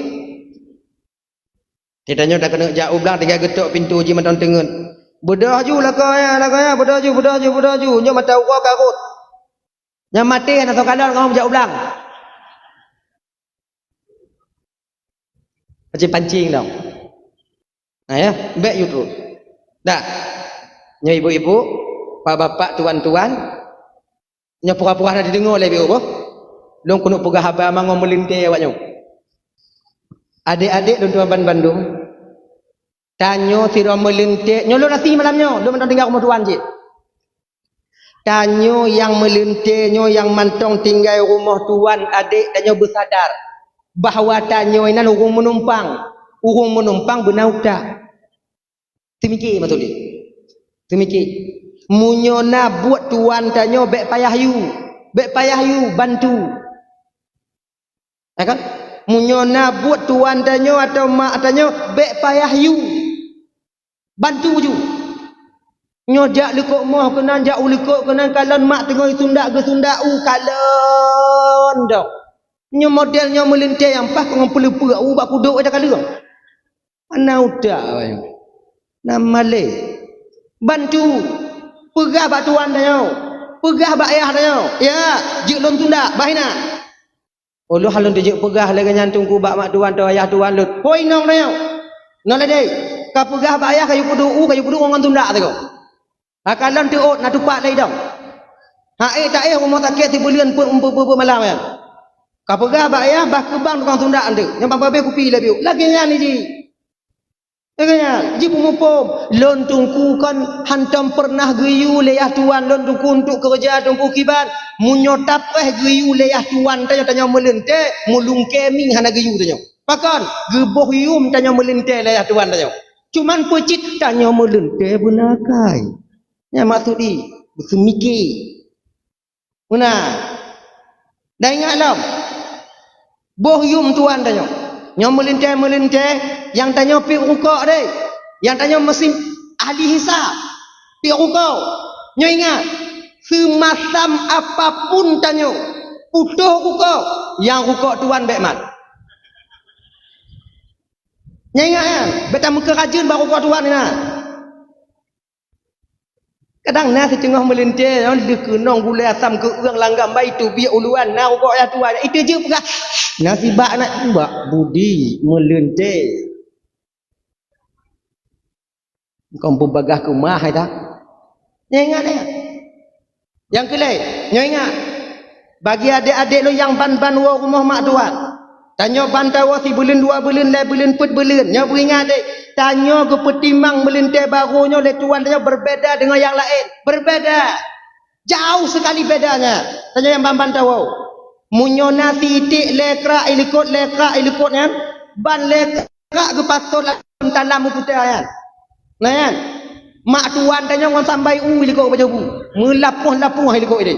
Kitanya dah kena jauh belang 3 getok pintu je matang tengen. Bedah ju lah kau ya, bedah ju. Nyo mata uak karut. Yang mati atau kadang kau jauh belang. Pancing-pancing tau. Nah ya, baik itu. Dah. Nyo ibu-ibu, pak bapak tuan-tuan nya pura-pura nak didengar oleh biu apa long kuno pegah haba mango melintir awaknyo adik-adik tuan Bandung tanyo tira melintir nyo lo nasi malamnyo lo mentang tinggal rumah tuan je tanyo yang melintir nyo yang mantong tinggal rumah tuan adik tanyo bersadar bahawa tanyo inan urung menumpang benar tak temiki betul dia temiki munyona buat tuan tanyo bek payah you bantu ya kan munyona buat tuan tanyo atau mak tanyo bek payah you bantu ju nyo jak lekok moh kenan jak ulikok kenan kalon mak tengoi sundak ke sundak kalon dak nyo modelnya melintir yang pas kong pelupu bak kuduk ada kala ana udah nama le bantu pegah bak tuan tanyo, pegah bak ayah tanyo. Ya, jek lon tunda, bahina. Ulu halun dijek pegah lagi nyantung ku bak mak tuan atau ayah tuan lut. Hoi nong tanyo. Nong le dei. Ka pegah bak ayah kayu kudu ngon tunda tanyo. Ha kalon tuot na tupak lei dong. Ha tak rumah takit tibulian pun malam ya. Ka pegah bak ayah bak kebang tukang tunda ande. Yang babe kupi lebih. Lagi nyani ji. Ekanya, jipu mupom lon tungku kan hantam pernah geyu leyah tuan lon tungku untuk kerja tungku kiban munyotap geyu leyah tuan tanya melente mulung keming hana geyu tanya pakan geboh yum tanya melente leyah tuan tanya cuman pecit tanya melente benakai nya maksud di bersemiki benar dah ingat lam boh yum tuan tanya nyo melinte yang tanya pi rukuk deh yang tanya mesin ahli hisab pi rukuk nyo ingat semasam apapun tanya utuh rukuk yang rukuk tuan bek mat Nyai ingat kan? Beta muka rajin baru kuat tuan ni nak. Kadang nak setengah melintir, dia kenong gulai asam ke urang langgam baik tu biar uluan nak rokok ya tuan. Itu je pegah. Nasibak nak buat budi melintir. Kau berbagah ke mah tak? Nyai ingat ni. Yang kelai, nyai ingat. Bagi adik-adik lu yang ban-ban rumah mak tuan. Tanya bantawa si belin dua belin le belin put belin. Nya beringat dek. Tanya ke petimang melintai barunya le tuan tanya berbeza dengan yang lain. Berbeza. Jauh sekali bedanya. Tanya yang bantawa. Munyo nasi itik lekrak ilikut kan. Ban lekrak ke pastor dalam putih kan. Nah kan. Mak tuan tanya ngon sampai ilikut baca bu. Melapuh-lapuh ilikut ini.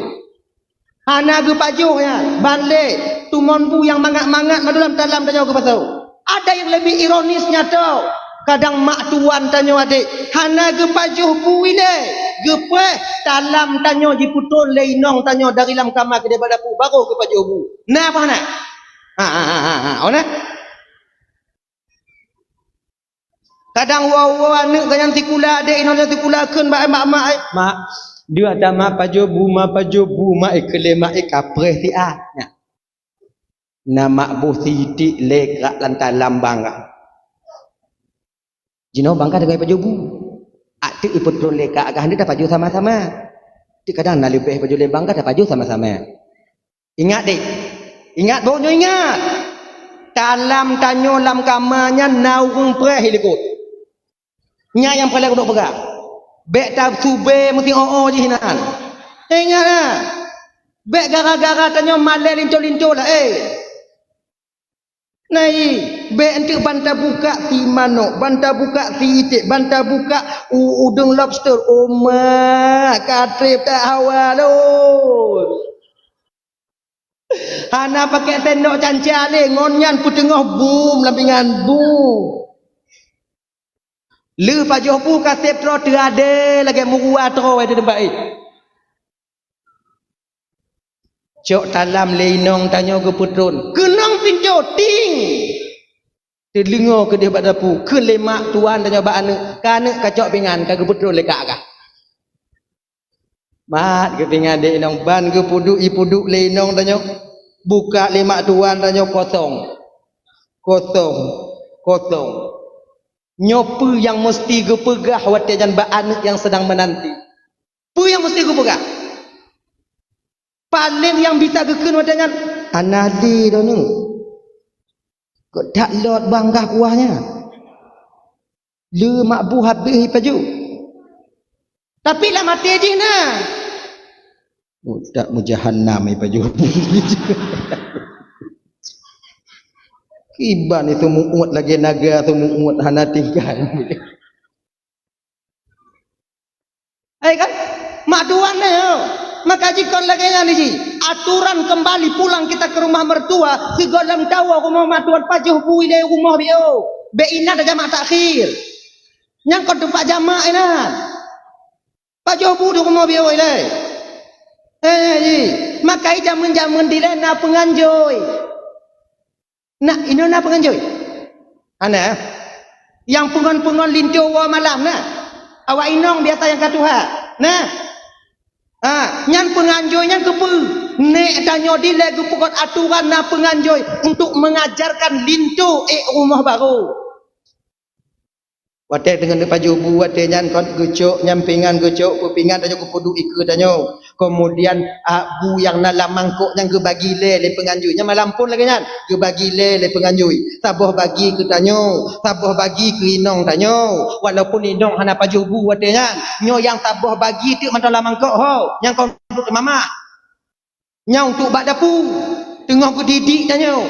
Hana ge pajuh ya, balik tumonbu yang mangat-mangat dalam tanya ke pasal. Ada yang lebih ironisnya tau. Kadang mak tuan tanya adik, hana ge pajuh bu ile. Gepe dalam tanya jiputul leinong tanya dari dalam kamar ke daripada pu baru ge pajuh bu. Nah apa nak? Ona. Kadang wow anak ganyan tikula adik inonya tikula keun mak. Dia ada ma pajobu ma ikle ma ikapre ti a nya nama bu sidik lekrak lantai lambang jino bangka dengan pajobu ati iputro lekak agak hendak paju sama-sama ti kadang na lebih paju le bangka paju sama-sama ingat dek ingat bonyo ingat dalam tanyo lam kamanya naung pre hilikut nya yang paling dok pegang bek tab sube mesti je hinan. Ingatlah. Bek gara-gara tanya malai lincol-lincol lah Nai, bek entik banta buka si manok, banta buka si itik, banta buka udang lobster. Oma, katrip tak hawa lo. Hana pakai tendok cancale, ngonyan putengah boom, lampingan boom. Lu pajuh pu kasep tro terade lagi murua tro di tempat ni. Cok dalam leinong tanya ke putrun. Kenang pinjau ting. Telinga ke dia pada pu. Ke lemak tuan tanya ba anak. Kana kacok pingan ke putrun lekak kah. Mat ke pingan de inong ban ke puduk ipuduk leinong tanya. Buka lemak tuan tanya kosong. Kosong. Nyopu yang mesti gepegah watian ba anak yang sedang menanti. Pu yang mesti gepegah. Paling yang bisa geken watian anadi donu. Kok tak lot bangkah kuahnya. Lu mak bu habis paju. Tapi lah mati je nah. Tak mujahannam paju. Iban itu muut lagi naga atau muut hana tinggal. Kan? Mak tuan ni. Maka jika lagi ni aturan kembali pulang kita ke rumah mertua. Segolam tahu rumah mak tuan pajuh bui dari rumah bio. Beina dah jamak takhir. Yang kau tempat jamak ina. Pajuh bui di rumah bio ini. Maka jamun-jamun dilena penganjoi. Nak ini nak penganjoi. Ana yang pengon-pengon lintu wa malam nah. Awak inong biasa yang katuha. Nah. Nyan penganjoi nyan kepu. Nek tanyo dile gepukot aturan na penganjoi untuk mengajarkan lintu rumah baru. Wate dengan pajubu wate nyan kon gecok nyampingan gecok pepingan tanyo kepudu ike tanyo. Kemudian bu yang dalam mangkuk yang ke bagi le penganjui nya malam pun lagi nyan ke bagi le penganjui saboh bagi ke tanyo saboh bagi ke inong tanyo walaupun inong hana pajubu wate nyan nyo yang saboh bagi tu man dalam mangkuk ho yang kau ke mama nya untuk bak dapu tengah ke didik tanyo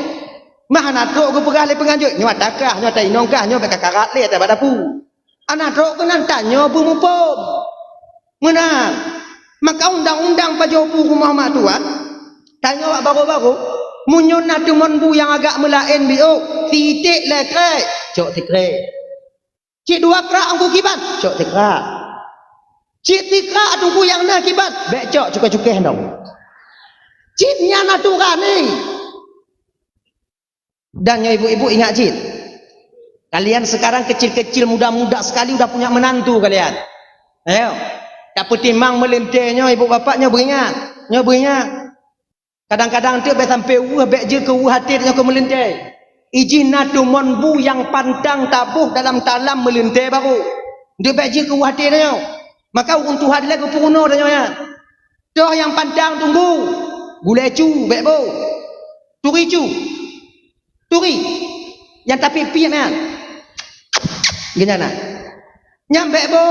mah nak tok ke perah le penganjui nyo takah nyo tai inong kah nyo bak karat le tak bak dapu anak tok ke nan tanyo bu mupom menang. Maka undang-undang pajopu rumah mak tuan tanya awak baru-baru munyon nak temonbu yang agak melain bio titik lekrek cok tikrek cik dua krak angku kibat cok tikrak cik tikrak tunggu yang nak kibat bek cok cukai-cukai dong ciknya natural ni dan ibu-ibu ingat cik Kalian sekarang kecil-kecil, muda-muda sekali udah punya menantu kalian. Ayo, tak pertimbang melintihnya ibu bapaknya beringat, kadang-kadang tu sampai bek je ke hati dia ke melintih. Ijin natu monbu yang pantang tabuh dalam talam melintih baru. Dia bek je ke hati dia. Maka untuk hadi lagi puno dia. Dah yang pantang tunggu. Gulai cu bek bo. Turi cu. Turi. Yang tapi pian kan. Gimana? Nyampe bo.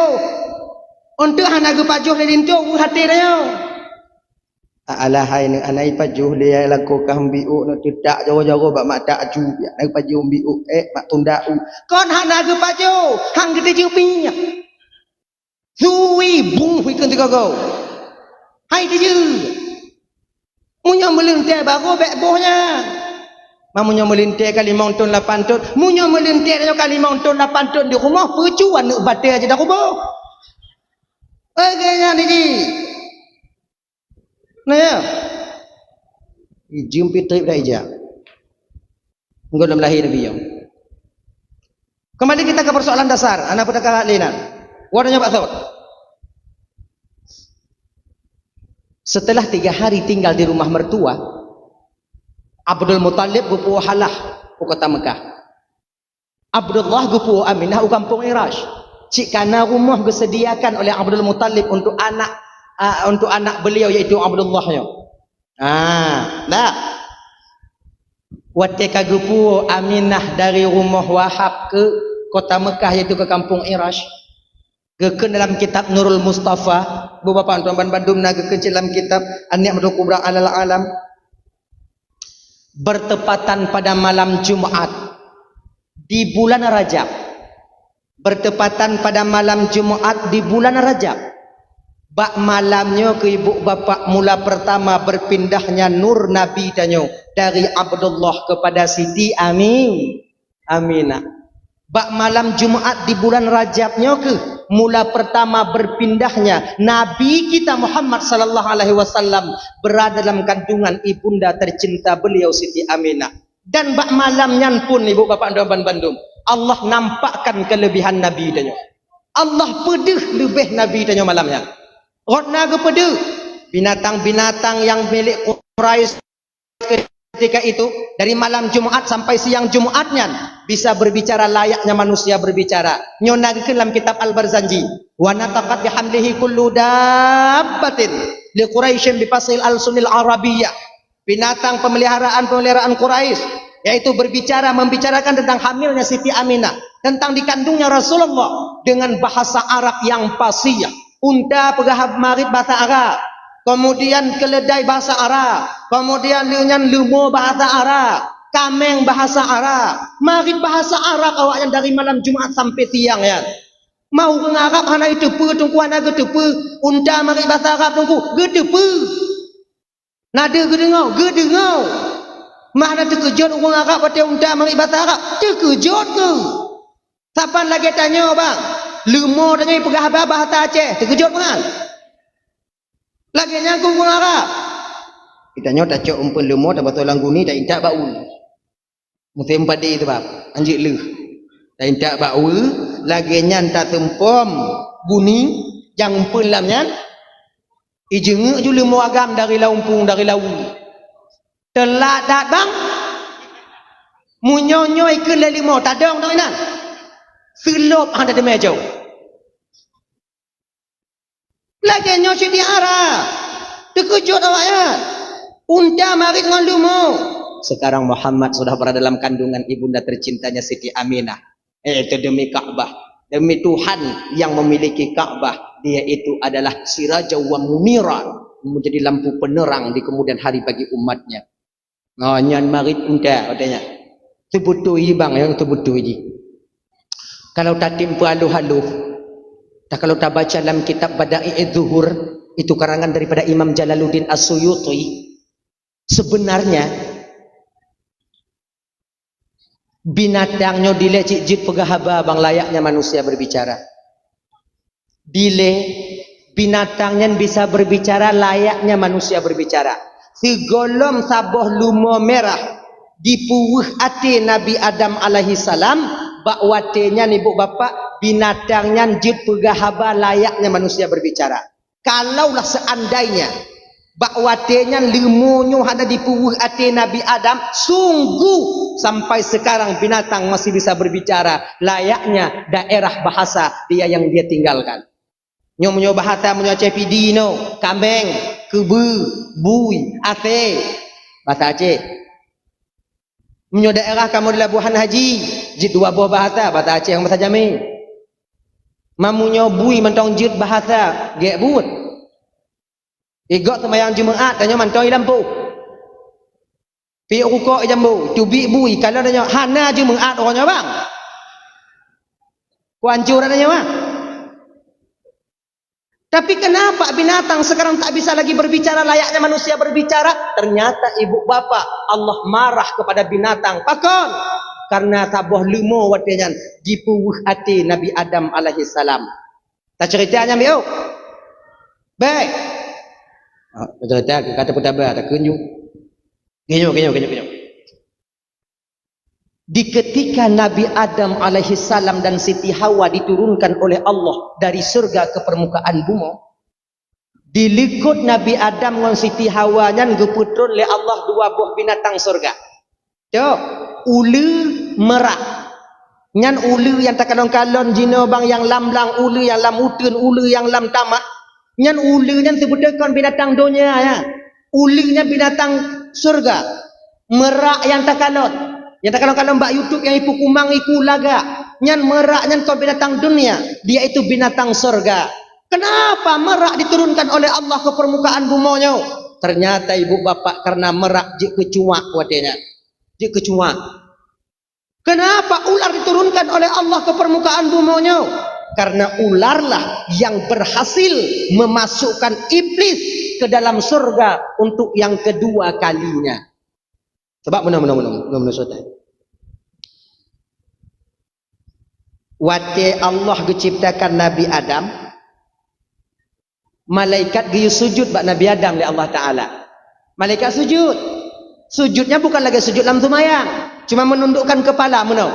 Untuk anak pajuh lintu hati dia. Alahai ni anai pajuh dia laku kambiu nak tidak jauh-jauh bak mak tak ju ya nak pajuh biu mak tundau kon hana ge pajuh hang gede ju pinya suwi bung hui kan tiga go hai dia munyo melintir baru bek bohnya mamunyo melintir kali mountain 8 ton munyo melintir kali mountain 8 ton di rumah percuan nak batai aja dah rumah agaknya ni nah ya jumpi trip dah ija engkau dalam lahir Nabi yang kembali kita ke persoalan dasar anak pada kahak lina warnanya Pak Thor setelah 3 hari tinggal di rumah mertua Abdul Muttalib gupu halah ke kota Mekah Abdullah gupu Aminah ke kampung Irash cik kana rumah disediakan oleh Abdul Muttalib untuk anak beliau yaitu Abdullahnya. Dah. Watika gupu Aminah dari rumah Wahab ke kota Mekah yaitu ke kampung Irash. Ke dalam kitab Nurul Mustafa, beberapa tuan Bandung naga ke dalam kitab An-Ni'matul Kubra Alal Alam. Bertepatan pada malam Jumat di bulan Rajab. Bertepatan pada malam Jumat di bulan Rajab. Bak malamnya ke ibu bapa mula pertama berpindahnya nur Nabi danyo dari Abdullah kepada Siti Aminah. Bak malam Jumat di bulan Rajabnya ke mula pertama berpindahnya Nabi kita Muhammad sallallahu alaihi wasallam berada dalam kandungan ibunda tercinta beliau Siti Aminah. Dan bak malamnya pun ibu bapa dan Bandung Allah nampakkan kelebihan Nabi danyo. Allah pedih lebih Nabi danyo malamnya. Rotna kepada binatang-binatang yang milik Quraisy ketika itu dari malam Jumat sampai siang Jumatnya bisa berbicara layaknya manusia berbicara. Nyona dalam kitab Al-Barzanji wa nataqat bihamdihi kullu dabbatin li Quraisy bi fasil al-sunil arabiyyah. Binatang pemeliharaan Quraisy yaitu membicarakan tentang hamilnya Siti Aminah, tentang dikandungnya Rasulullah dengan bahasa Arab yang fasih. Unta pegahab marit bahasa Arab, kemudian keledai bahasa Arab, kemudian dengan lumo bahasa Arab, kameng bahasa Arab, marit bahasa Arab awaknya dari malam Jumat sampai siang ya. Mau ke Arab hana itu pe tungku hana getepe, unta marit bahasa Arab tungku getepe. Nada gedengau. Mana terkejut orang Arab pada unta marit bahasa Arab, terkejut ke? Siapa lagi tanya bang? Lumo tanya pegah bahasa Aceh, terkejut kan? Lagi nyangkung orang Arab. Kita nyok tak cok umpun lumo tak betul langguni tak intak bau. Mesti empadi itu bab. Anjik leh. Tak intak bau, lagi nyan tak tempom guni yang umpun lamnya. Ijeng ju lumo agam dari laumpung dari lau. Telat dat bang. Munyonyo ikut lelimo tak dong tak inan. Selop ada di meja. Lagi nyosik di arah. Terkejut awaknya. Unta marit dengan lumo. Sekarang Muhammad sudah berada dalam kandungan ibunda tercintanya Siti Aminah. Itu demi Ka'bah. Demi Tuhan yang memiliki Ka'bah. Dia itu adalah sirajau wa muniran. Menjadi lampu penerang di kemudian hari bagi umatnya. Nyan marit unta katanya. Sebutu bang yang sebutu ini. Kalau tak timpa haluh-haluh, tak kalau tak baca dalam kitab Bada'i' Zuhur, itu karangan daripada Imam Jalaluddin As-Suyuti, sebenarnya binatangnya dile cik pegahaba bang layaknya manusia berbicara. Dile binatangnya bisa berbicara layaknya manusia berbicara. Sigolom saboh lumo merah di puwuh ati Nabi Adam alaihi salam bak watenya ibu bapak binatangnya jut pegahaba layaknya manusia berbicara. Kalaulah seandainya bak watenya lemunyo ada di puwuh ati Nabi Adam, sungguh sampai sekarang binatang masih bisa berbicara layaknya daerah bahasa dia yang dia tinggalkan. Nyo bahasa menyo cepidi no, kambeng, kebu, bui, ate, bahasa Aceh. Menyo daerah kamu di Labuhan Haji, jid dua buah bahasa Aceh yang bahasa Jamil. Mamunyo bui mentong jid bahasa gek but. Igot semayang Jumaat tanya mantoi lampu. Pi rukuk jambu, tubi bui kalau tanya hana Jumaat orangnya bang. Kuancur adanya bang. Tapi kenapa binatang sekarang tak bisa lagi berbicara layaknya manusia berbicara? Ternyata ibu bapak Allah marah kepada binatang. Pakon? Karena tabuh lumo watinya dipuwuh hati Nabi Adam alaihi salam. Tak ceritanya biu. Baik. Cerita kata putaba tak kunjung. Genyo. Di ketika Nabi Adam alaihi salam dan Siti Hawa diturunkan oleh Allah dari surga ke permukaan bumi, dilikut Nabi Adam dengan Siti Hawa nyan geputrun oleh Allah dua buah binatang surga. Cok, ulu merak. Nyan ulu yang tak kalon-kalon jino bang yang lam-lang ulu yang lam utun ulu yang lam tamak. Nyan ulu nyan sebutkan binatang dunia ya. Ulunya binatang surga. Merak yang tak kalon. Yang tak kalau mbak YouTube yang ipu kumang iku laga nyan merak nyan kau binatang dunia, dia itu binatang surga. Kenapa merak diturunkan oleh Allah ke permukaan bumonya? Ternyata ibu bapak karena merak jik kecuak wadenya, jik kecuak. Kenapa ular diturunkan oleh Allah ke permukaan bumonya? Karena ularlah yang berhasil memasukkan iblis ke dalam surga untuk yang kedua kalinya. Sebab mana sotai. Waktu Allah menciptakan Nabi Adam, malaikat giyu sujud bak Nabi Adam oleh Allah Taala. Malaikat sujud. Sujudnya bukan lagi sujud dalam sembahyang, cuma menundukkan kepala menau.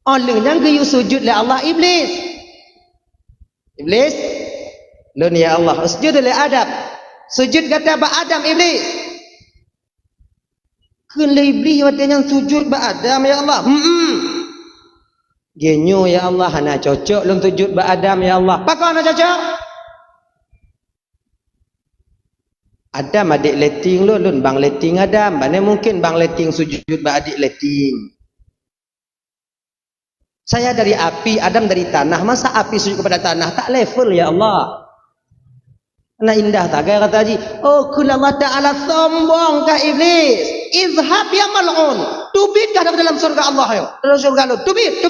Olehnya giyu sujud oleh Allah iblis. Iblis, lun ya Allah, sujud oleh Adam. Sujud kata bak Adam iblis. Kun iblis watanya sujud bak Adam ya Allah. Genyo ya Allah, hana cocok lun sujud ba Adam ya Allah. Pakon hana cocok? Adam adik leting lun bang leting Adam. Mana mungkin bang leting sujud ba adik leting. Saya dari api, Adam dari tanah. Masa api sujud kepada tanah? Tak level ya Allah. Nah indah tak gaya kata haji. Oh kul Allah Ta'ala sombong kah iblis. Izhab ya mal'un. Tubit kah dalam surga Allah yo. Dalam surga lu. Tubit.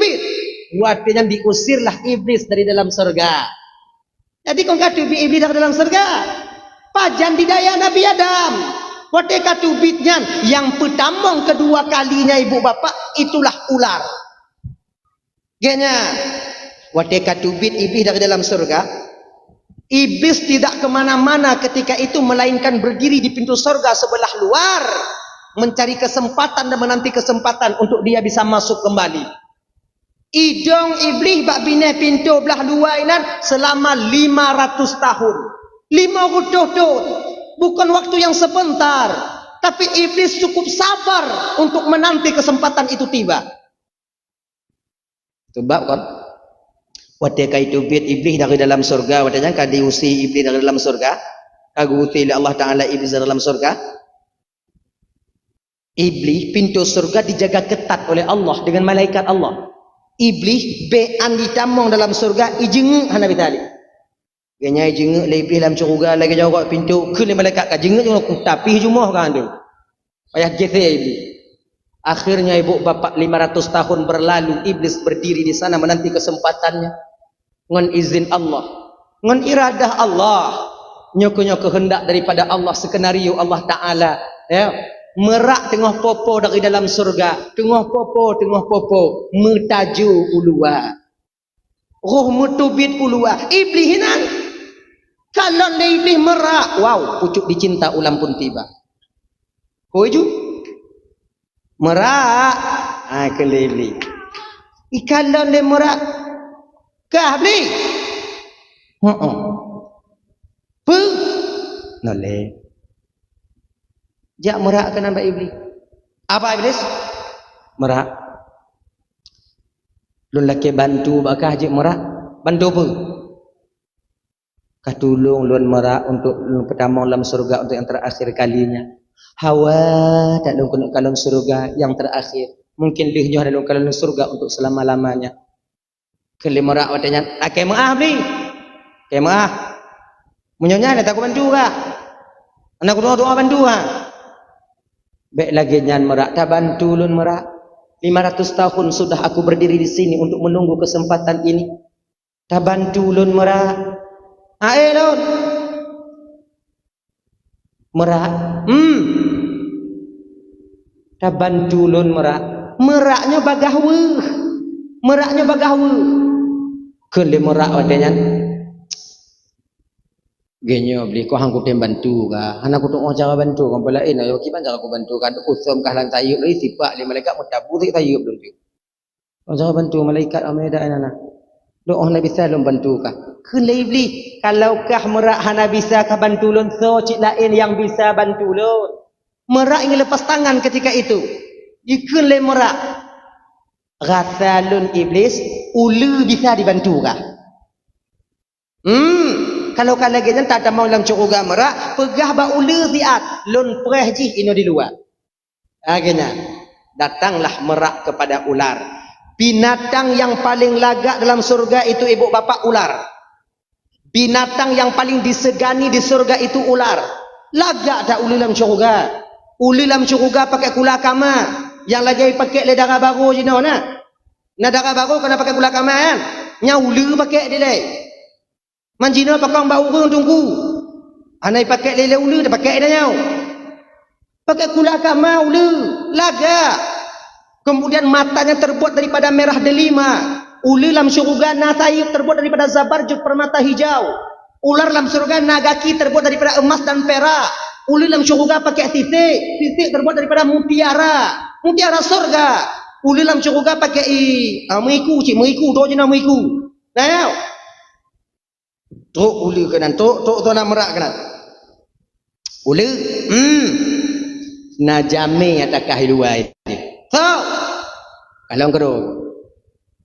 Artinya diusirlah iblis dari dalam surga. Jadi kau kata iblis dari dalam surga. Pajan didaya Nabi Adam. Waktu kata bitnya yang pertama kedua kalinya ibu bapak itulah ular. Genya. Waktu kata bit iblis dari dalam surga. Iblis tidak kemana-mana ketika itu melainkan berdiri di pintu surga sebelah luar mencari kesempatan dan menanti kesempatan untuk dia bisa masuk kembali. Idong iblis bak bineh pintu belah luar selama 500 tahun. 500 tahun. Bukan waktu yang sebentar, tapi iblis cukup sabar untuk menanti kesempatan itu tiba. Sebab kan Wadaka itu bit iblis dari dalam surga. Wadanya kadi usi iblis dari dalam surga. Kaguti Allah Ta'ala iblis dari dalam surga. Iblis pintu surga dijaga ketat oleh Allah dengan malaikat Allah. Iblis be'an ditamong dalam surga ijenguk hana bitali. Ganya ijenguk le iblis dalam surga lagi jauh pintu ke malaikat ka jenguk tapi jumuh kan tu. Payah gete iblis. Akhirnya ibu bapak 500 tahun berlalu iblis berdiri di sana menanti kesempatannya dengan izin Allah, dengan iradah Allah, nyoko kehendak daripada Allah, skenario Allah Taala. Ya, merak tengah popo dari dalam surga, tengah popo metaju ulua, roh mutubit ulua. Iblis hinan, kalau iblis merak, wow, pucuk dicinta ulam pun tiba. Koju merak kelili Ikalon le merak kah beli. Pu nole. Jak merak ke nampak iblis. Apa iblis? Merak. Lun laki bantu bakah je merak. Bantu apa? Kah tolong lun merak untuk lun pertama dalam surga untuk yang terakhir kalinya. Hawa tak lun kena kalon surga yang terakhir. Mungkin lihnya ada lun kalon surga untuk selama-lamanya. Kelimerak watanya, akai maaf ni. Akai maaf. Menyonya nak aku bantu kah? Anak doa bantu kah? Baik lagi nyan merak tak bantu lun merak. 500 tahun sudah aku berdiri di sini untuk menunggu kesempatan ini. Tak bantu lun merak. Lun merak. Tak bantu lun merak. Meraknya bagahwe. Meraknya bagahwe. Kele merak wadanya. Genyo beli ko hangku tem bantu ka. Anak ku tong cara bantu kan pula ayo kiban cara ku bantu kan usum kah lan tayub lai sifat le malaikat mutabur tayub dong tu. Cara bantu malaikat ameda anak. Doa Nabi sallam bantu ka. Kelai beli kalau kah merak hana bisa ka bantu lun so cik lain yang bisa bantu lun. Merak ingin lepas tangan ketika itu. Ikelai merak. Rasa lun iblis ulu bisa dibantu kah? Kalau lagi tak ada mau lang curuga merak, pegah ba ulu ziat, lun preh ji ino di luar. Akhirnya datanglah merak kepada ular. Binatang yang paling lagak dalam surga itu ibu bapa ular. Binatang yang paling disegani di surga itu ular. Lagak tak ulu dalam surga. Ulu dalam surga pakai kula kama. Yang lagi pakai le darah baru je no na. Na darah baru kena pakai kula kama kan. Nya ulu pakai dia le. Manjina pakang bau urang tunggu. Anai pakai lele ulu dah pakai dah nyau. Pakai kula kama ulu. Lagak. Kemudian matanya terbuat daripada merah delima. Ulu dalam syurga nasayib terbuat daripada zabarjud permata hijau. Ular dalam syurga nagaki terbuat daripada emas dan perak. Ulu dalam syurga pakai sisik. Sisik terbuat daripada mutiara. Mutiara surga. Ulu dalam syurga pakai meriku cik. Meriku. Tok je nak meriku. Nah nyau. Tok ulu kanan. Tok nak merak kanan. Ulu. Najame atakah hiluai. So. Kalau kedua.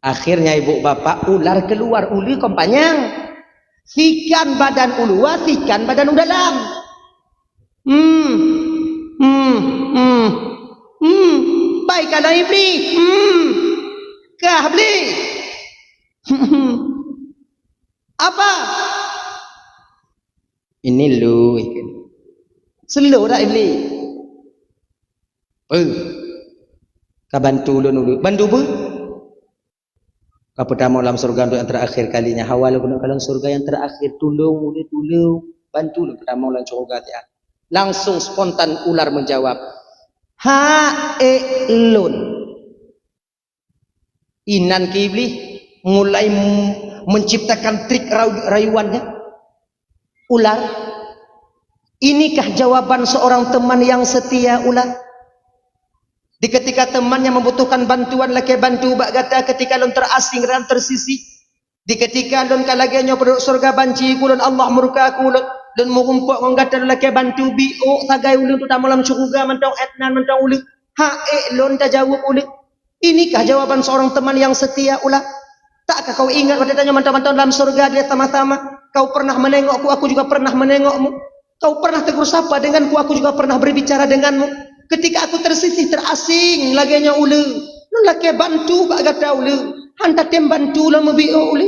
Akhirnya ibu bapa ular keluar. Ulu kompanyang. Sikan badan ulu. Sikan badan udalam. Baiklah iblis. Kah beli. Apa? Ini lu. Selu dah iblis. Kau bantu lu dulu. Bantu apa? Kau pertama dalam surga untuk yang terakhir kalinya. Hawa lu kalau surga yang terakhir. Tolong. Bantu lu pertama dalam surga. Ya. Langsung spontan ular menjawab. Lun. Inan ke iblis. Mulai menciptakan trik rayuannya. Ular. Inikah jawaban seorang teman yang setia ular? Di ketika temannya membutuhkan bantuan laki bantu bak kata ketika lon terasing dan tersisi. Di ketika lon kalagiannya penduduk surga banci kulon Allah murka kulon dan mengumpak mengata laki bantu biuk sagai ulun tu tak malam syurga mentang etnan mentang ulun. Lon tak jawab ulun. Inikah jawaban seorang teman yang setia ular? Takkah kau ingat pada tanya mentang-mentang dalam surga dia sama-sama? Kau pernah menengokku, aku juga pernah menengokmu. Kau pernah tegur sapa denganku, aku juga pernah berbicara denganmu. Ketika aku tersisih terasing laginya ulu. Lelaki bantu bak kata ulu. Hantar tem bantu lah mebiuk ulu.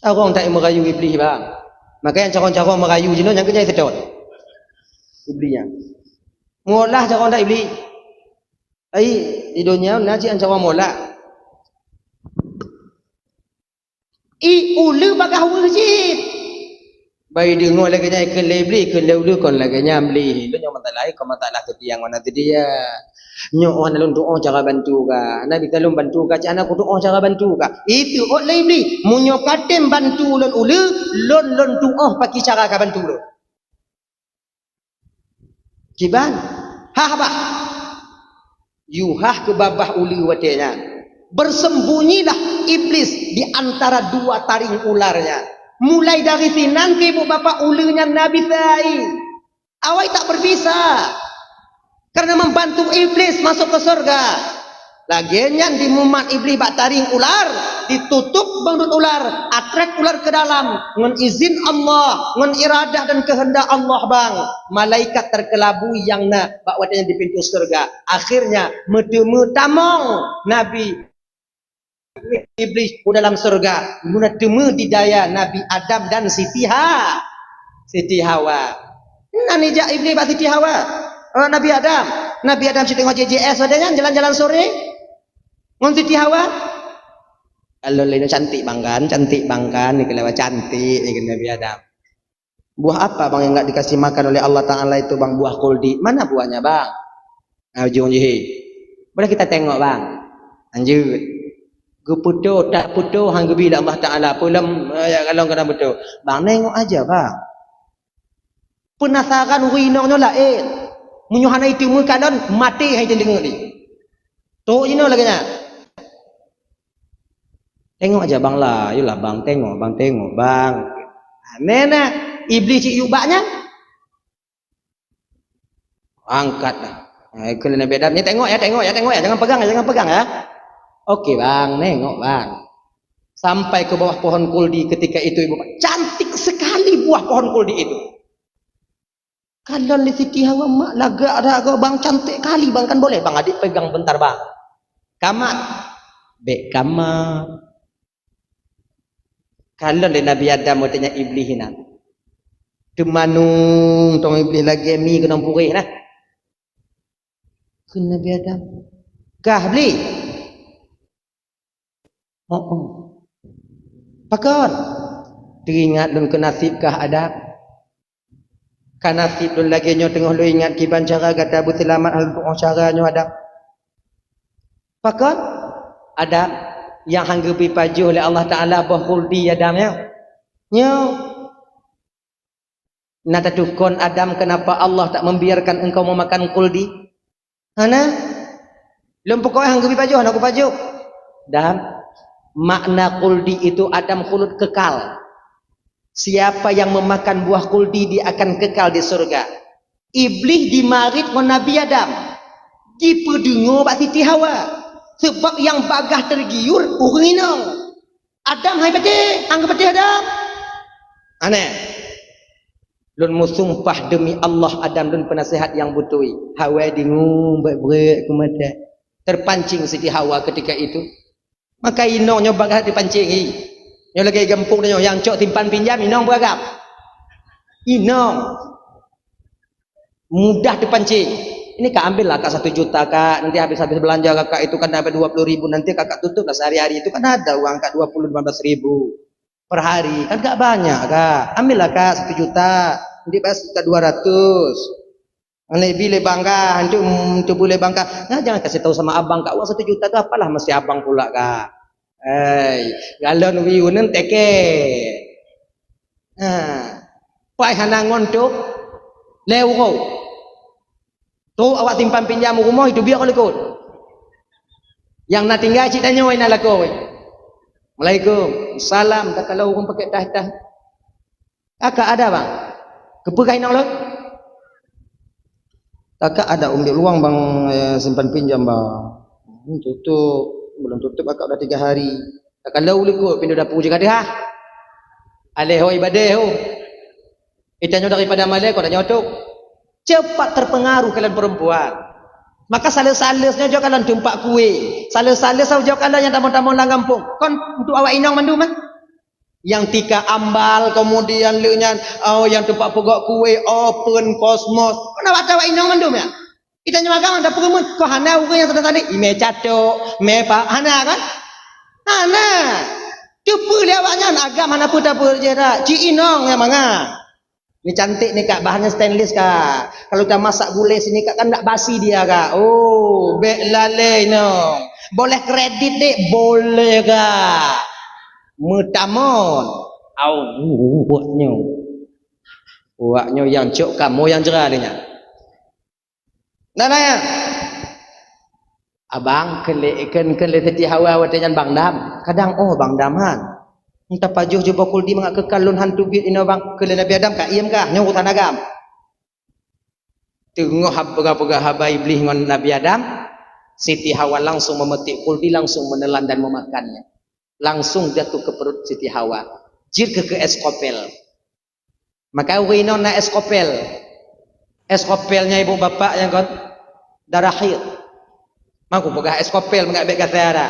Carong tak merayu iblis bang. Makanya carong-carong merayu je yang kerja sedot. Iblisnya. Mulah carong tak iblis. Di dunia naji carong mulah. Ulu bakah wujud. Bayi dengar lagi nya ikan lebli, ikan lewlu kon lagi nya beli. Lu nyo matalai, kau matalah tu tiang mana tu dia. Nyo orang lalu doa cara bantu ka. Nabi talum bantu ka, cak anak ku doa cara bantu ka. Itu ot lebli. Munyo katem bantu lon ulu, lon doa pakai cara ka bantu lon. Kiban? Hah bah. Yuhah ke babah ulu watenya. Bersembunyilah iblis di antara dua taring ularnya. Mulai dari si nanti ibu bapak ulunya Nabi tai. Awai tak berbisa. Karena membantu iblis masuk ke surga. Lagian di mumat iblis bak taring ular, ditutup bandut ular, atret ular ke dalam, dengan izin Allah, dengan iradah dan kehendak Allah bang. Malaikat terkelabu yang nak bak wadanya di pintu surga. Akhirnya medemu tamong Nabi iblis di dalam surga. Muna temu didaya Nabi Adam dan Siti Hawa. Nani jak iblis bak Siti Hawa? Nabi Adam si tengok JJS wadanya jalan-jalan sore. Ngon Siti Hawa, kalau lain cantik bangkan, ni kelewat cantik, ni Nabi Adam. Buah apa bang yang enggak dikasih makan oleh Allah Taala itu bang? Buah kuldi. Mana buahnya bang? Ujung je. Boleh kita tengok bang. Lanjut. Guputo tak puto hang bila Allah Taala pulam ya kalau kena betul. Bang nengok aja bang. Penasaran winongnya lah menyuhana itu mukadan mati hai tengok ni. Tu ino lagi nya. Tengok aja bang lah, yulah bang tengok bang. Nena iblis cik yubaknya angkat dah. Kalau Nabi Adam ni tengok ya, jangan pegang ya. Okey bang, nengok bang. Sampai ke bawah pohon kuldi ketika itu ibu, cantik sekali buah pohon kuldi itu. Kalau li Siti Hawa mak lagak dah kau bang, cantik kali bang, kan boleh bang adik pegang bentar bang. Kamat, kamat. Kalau le Nabi Adam mau tanya iblis nak. Temanung tong iblis lagi mi kena purih nah. Ke Nabi Adam. Kah beli? Pakon. Teringat dun ke nasib kah Adam. Kan nasib dun lagi nyo tengah lu ingat kiban cara kata Abu Selamat hal cara nyo Adam. Pakon. Adam yang hanggepi pajuh oleh Allah Ta'ala bahuldi Adam ya. Nyo. Nata tukon Adam kenapa Allah tak membiarkan engkau memakan kuldi? Hana? Lum pokok hanggepi pajuh, aku pajuh. Dan makna kuldi itu Adam khulud kekal. Siapa yang memakan buah kuldi dia akan kekal di surga. Iblis dimarit dengan Nabi Adam. Dipedengar bak Siti Hawa. Sebab yang bagah tergiur urinong. Adam hai peti, anggap peti Adam. Aneh. Lun musumpah demi Allah Adam lun penasihat yang butui. Hawa dengung berat ke mata. Terpancing Siti Hawa ketika itu. Maka inongnya bagah dipancing. Yang lagi gempuk dia yang cok timpan pinjam inong beragam. Inong mudah dipancing. Ini kak ambil lah kak 1 juta kak, nanti habis belanja kakak itu kan dapat 20.000, nanti kakak tutup lah sehari-hari itu kan ada uang kak 15.000 per hari, kan gak banyak kak, ambil lah kak 1 juta, nanti pas kita 200, nanti boleh bangga, nanti boleh bangga, nah jangan kasih tahu sama abang kak, uang 1 juta itu apalah mesti abang pula kak, galon wiunen teke, pai hanangon tuh, lewro. Tu awak timpan pinjam rumah itu biar kau ikut. Yang nak tinggal cik tanya nak laku. Assalamualaikum. Salam. Tak kalau orang pakai tah. Kakak ada bang. Kepegai nak lo? Kakak ada ambil luang bang simpan pinjam bang. Tutup. Belum tutup kakak dah 3 hari. Tak kalau ikut pindah dapur je kada. Aleh hoi badeh ho. Itanya daripada malai kau dah nyotok. Cepat terpengaruh kalian perempuan. Maka sales-salesnya juga kalian tumpak kue. Sales-sales juga kalian yang tamu-tamu lang kampung. Kon untuk awak inong mandu man. Yang tika ambal kemudian leunyan yang tumpak pegok kue open kosmos. Kenapa awak inong mandu ya? Kita nyamakan ada perempuan. Kau hana urang yang tadi ime catok, me pak hana kan? Hana. Cuba dia awaknya agam mana pun tak berjerak. Ci inong yang manga. Ini cantik nih kak, bahannya stainless kak. Kalau kita masak gulai sini kak kan tak basi dia kak. Oh, bek lale no. Boleh kredit dek, boleh kak. Mutamon. Buatnya. Buatnya yang cok kamu yang cerah dia. Nah ya. abang kele teti hawa watenyan bang dam kadang oh bang daman entah pajuh je bakul di mangak kekalun hantu bit ino bang kele Nabi Adam ka iem kah nyong utan agam tengok pegah-pegah habai beli ngon Nabi Adam Siti Hawa langsung memetik kuldi langsung menelan dan memakannya langsung jatuh ke perut Siti Hawa jir ke eskopel maka wino na eskopelnya ibu bapak yang kon darah haid maku pegah eskopel mengabek kata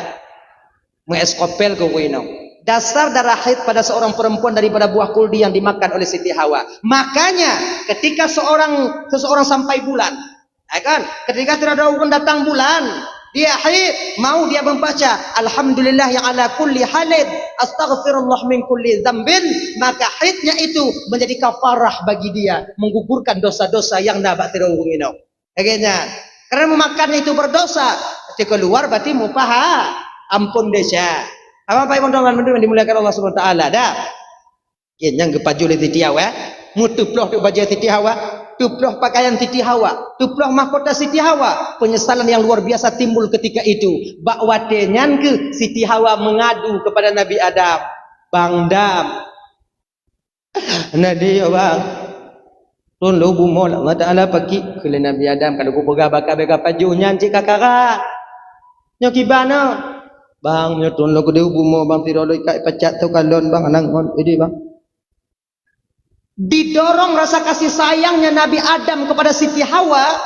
mengeskopel ke wino dasar darah haid pada seorang perempuan daripada buah kuldi yang dimakan oleh Siti Hawa. Makanya ketika seseorang sampai bulan, kan? Ketika terdakwun datang bulan, dia haid, mau dia membaca alhamdulillah yang ala kulli halid, astaghfirullah min kulli dzambin, maka haidnya itu menjadi kafarah bagi dia, menggugurkan dosa-dosa yang dapat terdakwun ini. Akhirnya, karena memakannya itu berdosa, ketika keluar berarti mupaha, ampun desa. Apa yang dimuliakan Allah Subhanahu wa taala dah. Yang kepaju le Siti Hawa, mutuploh tu baju Siti Hawa, tuploh pakaian Siti Hawa, tuploh mahkota Siti Hawa. Penyesalan yang luar biasa timbul ketika itu. Bakwate nyan ke Siti Hawa mengadu kepada Nabi Adam. Bang Dam. Nadi bang. Tun lu bumo Allah Taala pagi ke Nabi Adam kalau ku pegah bakal baju nyan cik kakara. Nyokibana bang nyetun lo gede bumo bang tirolo ikai pecat tu kalon bang anang on ini bang didorong rasa kasih sayangnya Nabi Adam kepada Siti Hawa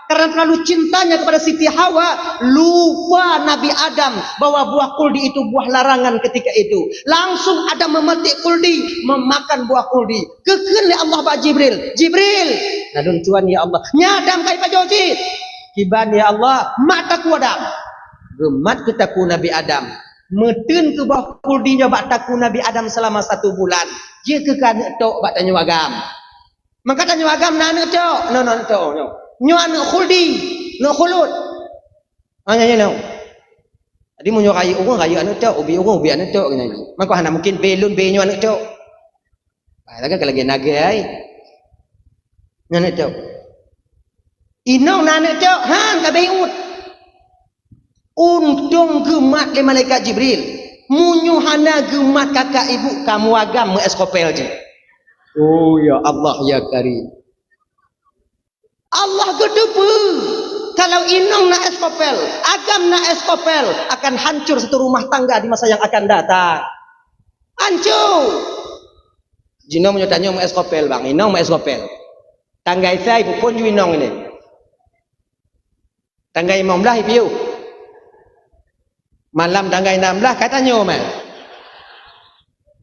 karena terlalu cintanya kepada Siti Hawa lupa Nabi Adam bahwa buah kuldi itu buah larangan ketika itu langsung Adam memetik kuldi memakan buah kuldi keken oleh Allah Pak Jibril nadun tuan ya Allah nyadam kai pajoji kiban ya Allah mata ku Adam gemat ke taku Nabi Adam metun ke bawah kuldinya bak taku Nabi Adam selama 1 bulan dia ke kan tok bak tanya wagam maka tanya wagam nana tok no tok no nyuan kuldi no khulud hanya no tadi mau nyukai urang kayu anu tok ubi anu tok kena maka hana mungkin belun be nyuan tok lagi lagi naga ai nana tok inong nana tok han ka beut untung gemat le malaikat Jibril munyuhana gemat kakak ibu kamu agam mengeskopel je oh ya Allah ya Karim Allah gedepe kalau inong nak eskopel agam nak eskopel akan hancur satu rumah tangga di masa yang akan datang hancur jino menyutanya mengeskopel bang inong mengeskopel tangga saya ibu pun inong ini tangga imam lah ibu malam tanggai 16 katanya man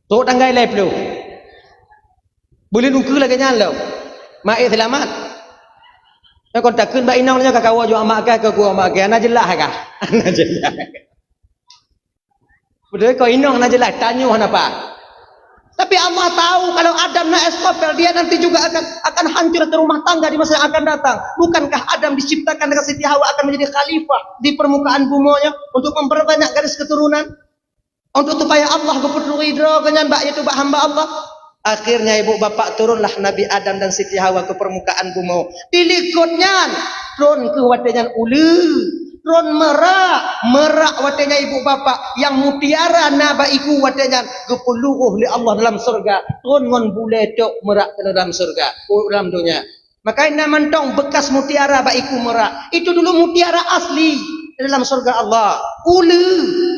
tu tanggai lep lu boleh nunggu lagi nyalo mai selamat ya kon takun ba inong nya kakawa jo amak ka ke gua amak ana jelah ka ana jelah betul ko inong ana jelah tanyo apa tapi Allah tahu kalau Adam nak eskopel dia nanti juga akan hancur ke rumah tangga di masa yang akan datang. Bukankah Adam diciptakan dengan Siti Hawa akan menjadi khalifah di permukaan bumonya untuk memperbanyak garis keturunan untuk supaya Allah keputu ridho dengan mbak itu mbak hamba Allah. Akhirnya ibu bapak turunlah Nabi Adam dan Siti Hawa ke permukaan bumo. Dilikutnya turun ke watenyan ulu. Ron merak watenya ibu bapak yang mutiara nabaiku watenya gepuluh li Allah dalam surga ron ngon bule tok merak ke dalam surga dalam dunia makanya mentong bekas mutiara baiku merak itu dulu mutiara asli dalam surga Allah ulu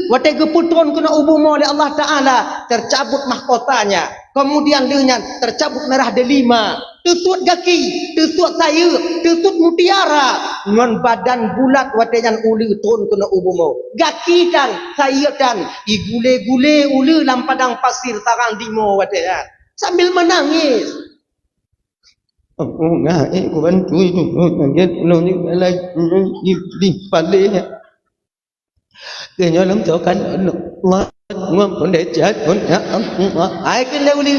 wate geputron kena ubumo oleh Allah Taala tercabut mahkotanya kemudian dengan tercabut merah delima tutut gaki tutut sayur tutut mutiara ngon badan bulat watenyan ulu turun kena ubumo gaki dan sayur dan igule-gule ulu lam padang pasir tarang dimo watenyan sambil menangis ngai ku bantu itu nget lo ni lagi di palenya kenya lam tokan Allah ngom konde chat kon ai ken le uli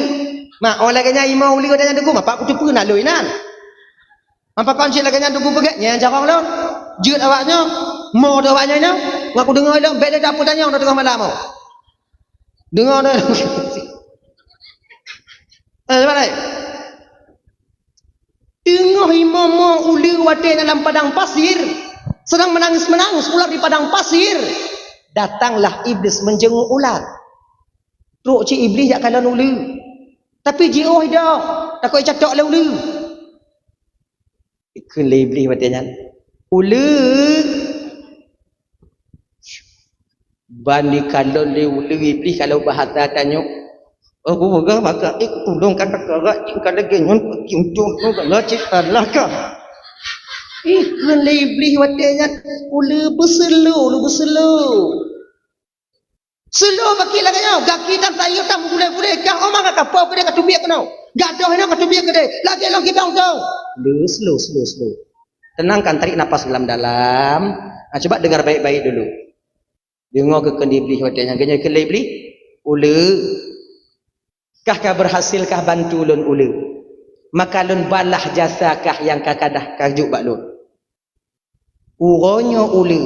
ma ola kenya imau uli ko danya dugu ma pak ku tu na loinan apa konsil kenya dugu pege nya jakong lo jut awaknya mo do awaknya nya ngaku dengar lo beda dapur tanya dah tengah malam mau dengar dah mana tengah imam uli wate dalam padang pasir Sedang menangis-menangis ular di padang pasir. Datanglah iblis menjenguk ular. Truk cik iblis jak kanan ulu. Tapi ji oh dah. Takut catok le ulu. Ikun le iblis katanya. Ulu bani kalau le ulu iblis kalau bahasa tanya. Aku pegang maka tolong kan perkara tingkah lagi nyon untung kalau cik Allah kah. Ikun le iblis katanya. Ulu berselu. Selo baki lagi nyau, gaki dan tayo tam gule-gule kang omang ka po kede ka tubiak nau. Gadoh hina ka tubiak kede. Lagi long kibang kau. Slow. Tenangkan, tarik napas dalam-dalam. Coba dengar baik-baik dulu. Dengar ke kendibli wadanya ganya ke libli. Ule. Kah berhasilkah bantu lun ule? Maka lun balah jasakah yang kakadah kajuk bak lun? Uronyo ule.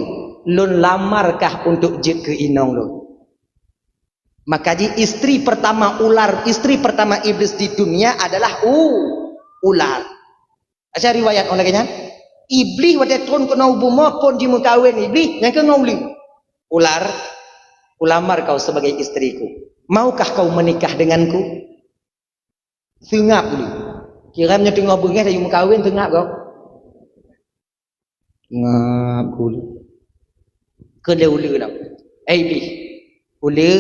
Lun lamarkah untuk jid ke inong lun? Maka istri pertama ular, istri pertama iblis di dunia adalah ular. Asal riwayat orang kanya, iblis waktu turun ke naubuma pun jimu kawin iblis yang ke ngauli. Ular, ulamar kau sebagai istriku. Maukah kau menikah denganku? Tengap dulu. Kiramnya tengah bengah dari kawin tengap kau. Ngap dulu. Kedua dah. Iblis, ule.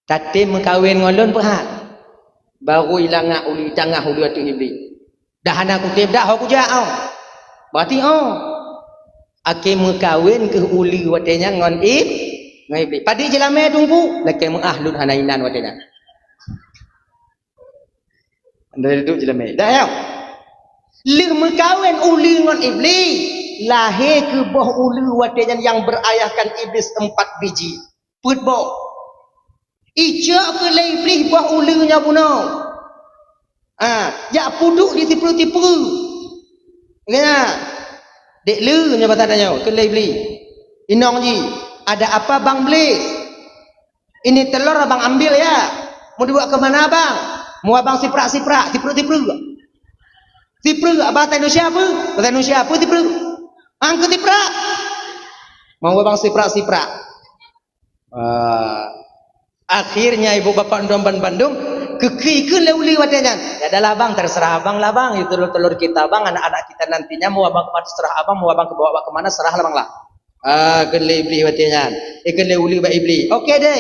Tatim mengkawin ngolon perhat. Baru hilang uli tengah uli atu iblis. Dah anak kutip dah aku jauh. Berarti akhir mengkawin ke uli watenya ngon iblis. Padi jelame tunggu laki mengahlun hanainan watenya. Anda itu jelame. Dah ya. Li mengkawin uli ngon iblis. Lahir ke boh uli watenya yang berayahkan iblis 4 biji. Put boh. Ijak ke iblis buah ulunya punau. Jak puduk di tipu-tipu. Kena. Dek lunya batanya ke iblis. Inong ji, ada apa bang Blis? Ini telur abang ambil ya. Mau dibawa ke mana bang? Mau abang siprak-siprak, tipu-tipu. Tipu abang tanya siapa? Tanya siapa tipu? Angkat tiprak. Mau abang siprak-siprak. Akhirnya ibu bapak Bandung kekikun leuli watanya. Ya adalah bang, terserah abang lah bang. Itu telur kita bang, anak-anak kita nantinya mau abang kemana serah abang, mau abang kebawa kemana serah lah bang lah. Kele iblis watanya. Kele uli ba iblis. Okey deh.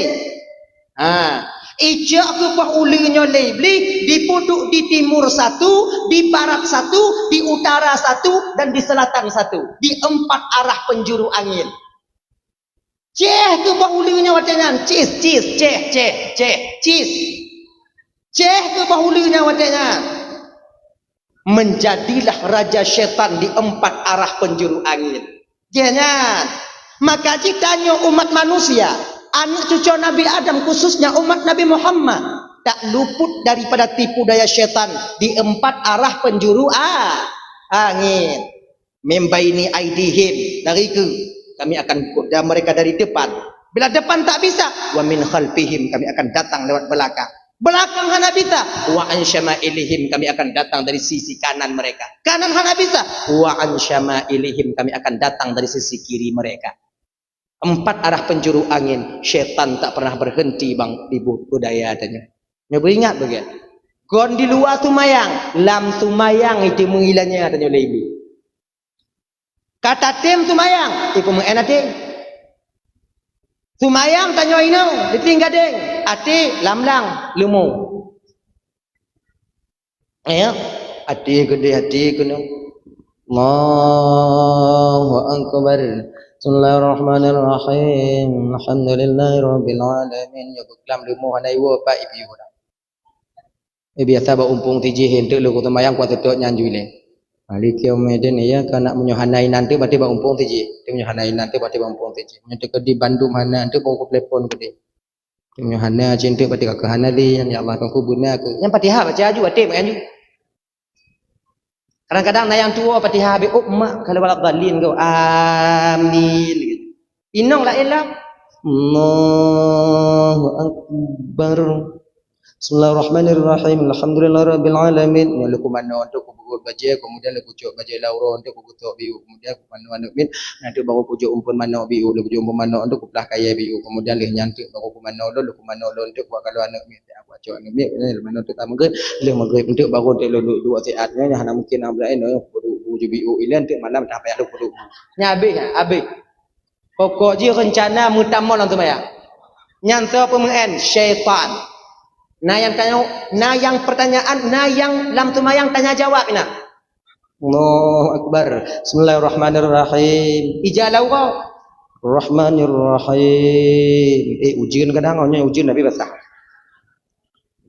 Ijak ke bah ulinya iblis dipuduk di timur satu, di barat satu, di utara satu, dan di selatan satu. Di 4 arah penjuru angin. Ceh ke bahulinya watanya, cis, ceh. Ceh ke bahulinya watanya. Menjadilah raja syaitan di 4 arah penjuru angin. Jangan. Maka jikanya umat manusia, anak cucu Nabi Adam khususnya umat Nabi Muhammad, tak luput daripada tipu daya syaitan di 4 arah penjuru angin. Membaini aidihim dari ke kami akan goda mereka dari depan. Bila depan tak bisa, wa min khalfihim kami akan datang lewat belakang. Belakang hana bisa, wa an syama'ilihim kami akan datang dari sisi kanan mereka. Kanan hana bisa, wa an syama'ilihim kami akan datang dari sisi kiri mereka. 4 arah penjuru angin, syaitan tak pernah berhenti bang ibu budaya adanya. Nyoba ingat bagian. Gon di luar tumayang, lam tumayang itu menghilangnya adanya lebi. Kata tim tumayang, iku mengenak ding. Tumayang tanya ino, ditinggal ding. Ati lamlang lumu. Ati gede kuno. Allahu akbar. Bismillahirrahmanirrahim. Alhamdulillahirabbil alamin. Ya lam lumu hanai wo pa ibi wo. Biasa ba umpung tijihin tu lu tumayang kuat tu nyanjui le. Ali kiau meden ya kana menyohanai nanti berarti ba umpung tiji. Dia menyohanai nanti berarti ba umpung tiji. Nyate ke di Bandung hana nanti kau telepon ke dia. Menyohana cinta berarti ke hana li ya Allah kau kubuna ke. Yang Fatihah baca aju berarti menganju. Kadang-kadang nayang tua Fatihah be mak kalau balak dalin kau amin gitu. Inong la ilah. Allahu akbar. Bismillahirrahmanirrahim. Alhamdulillahirabbil alamin. Ya lukumano untuk urut baja, kemudian le pucuk baja lauron tu ku kutuk biu, kemudian ku manu anu min, nanti baru pucuk umpun manok biu, le pucuk umpun manok tu ku pelah kaya biu, kemudian le nyantik baru ku manok lu ku manok lu tu ku kalau anak min aku acok anu min, le manok tu tamu ke, le magrib untuk baru tu lu dua siatnya hana mungkin am lain no kudu pucuk biu ilan tu malam dah payah lu kudu. Nya habis. Pokok je rencana mutamol tu maya. Nyanta pemen syaitan. Nah yang pertanyaan, nah yang lam tumayang tanya jawab ina. Allahu akbar. Bismillahirrahmanirrahim. Ijalau kau. Rahmanirrahim. Ujian kadang orangnya ujian Nabi basah.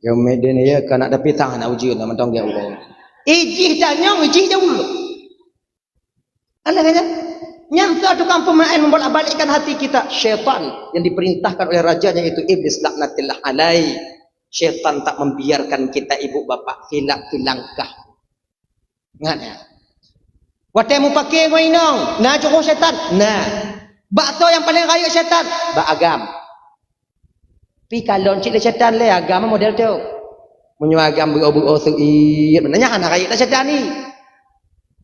Yang meden ya kan ada pitang nak ujian nama tong dia ujian. Ijih tanya ijih jauh. Anda kata nyangka tukang pemain membolak-balikkan hati kita. Syaitan yang diperintahkan oleh rajanya itu iblis laknatillah alai. Syaitan tak membiarkan kita ibu bapa hilak langkah. Ingat ya. Watemu pakai ngoinong, nah cukup syaitan. Nah, bakso yang paling raya syaitan, agam. Pi kalau cik le syaitan le agama model tu. Munyo agam beru-beru suit. Menanya anak raya tak syaitan ni.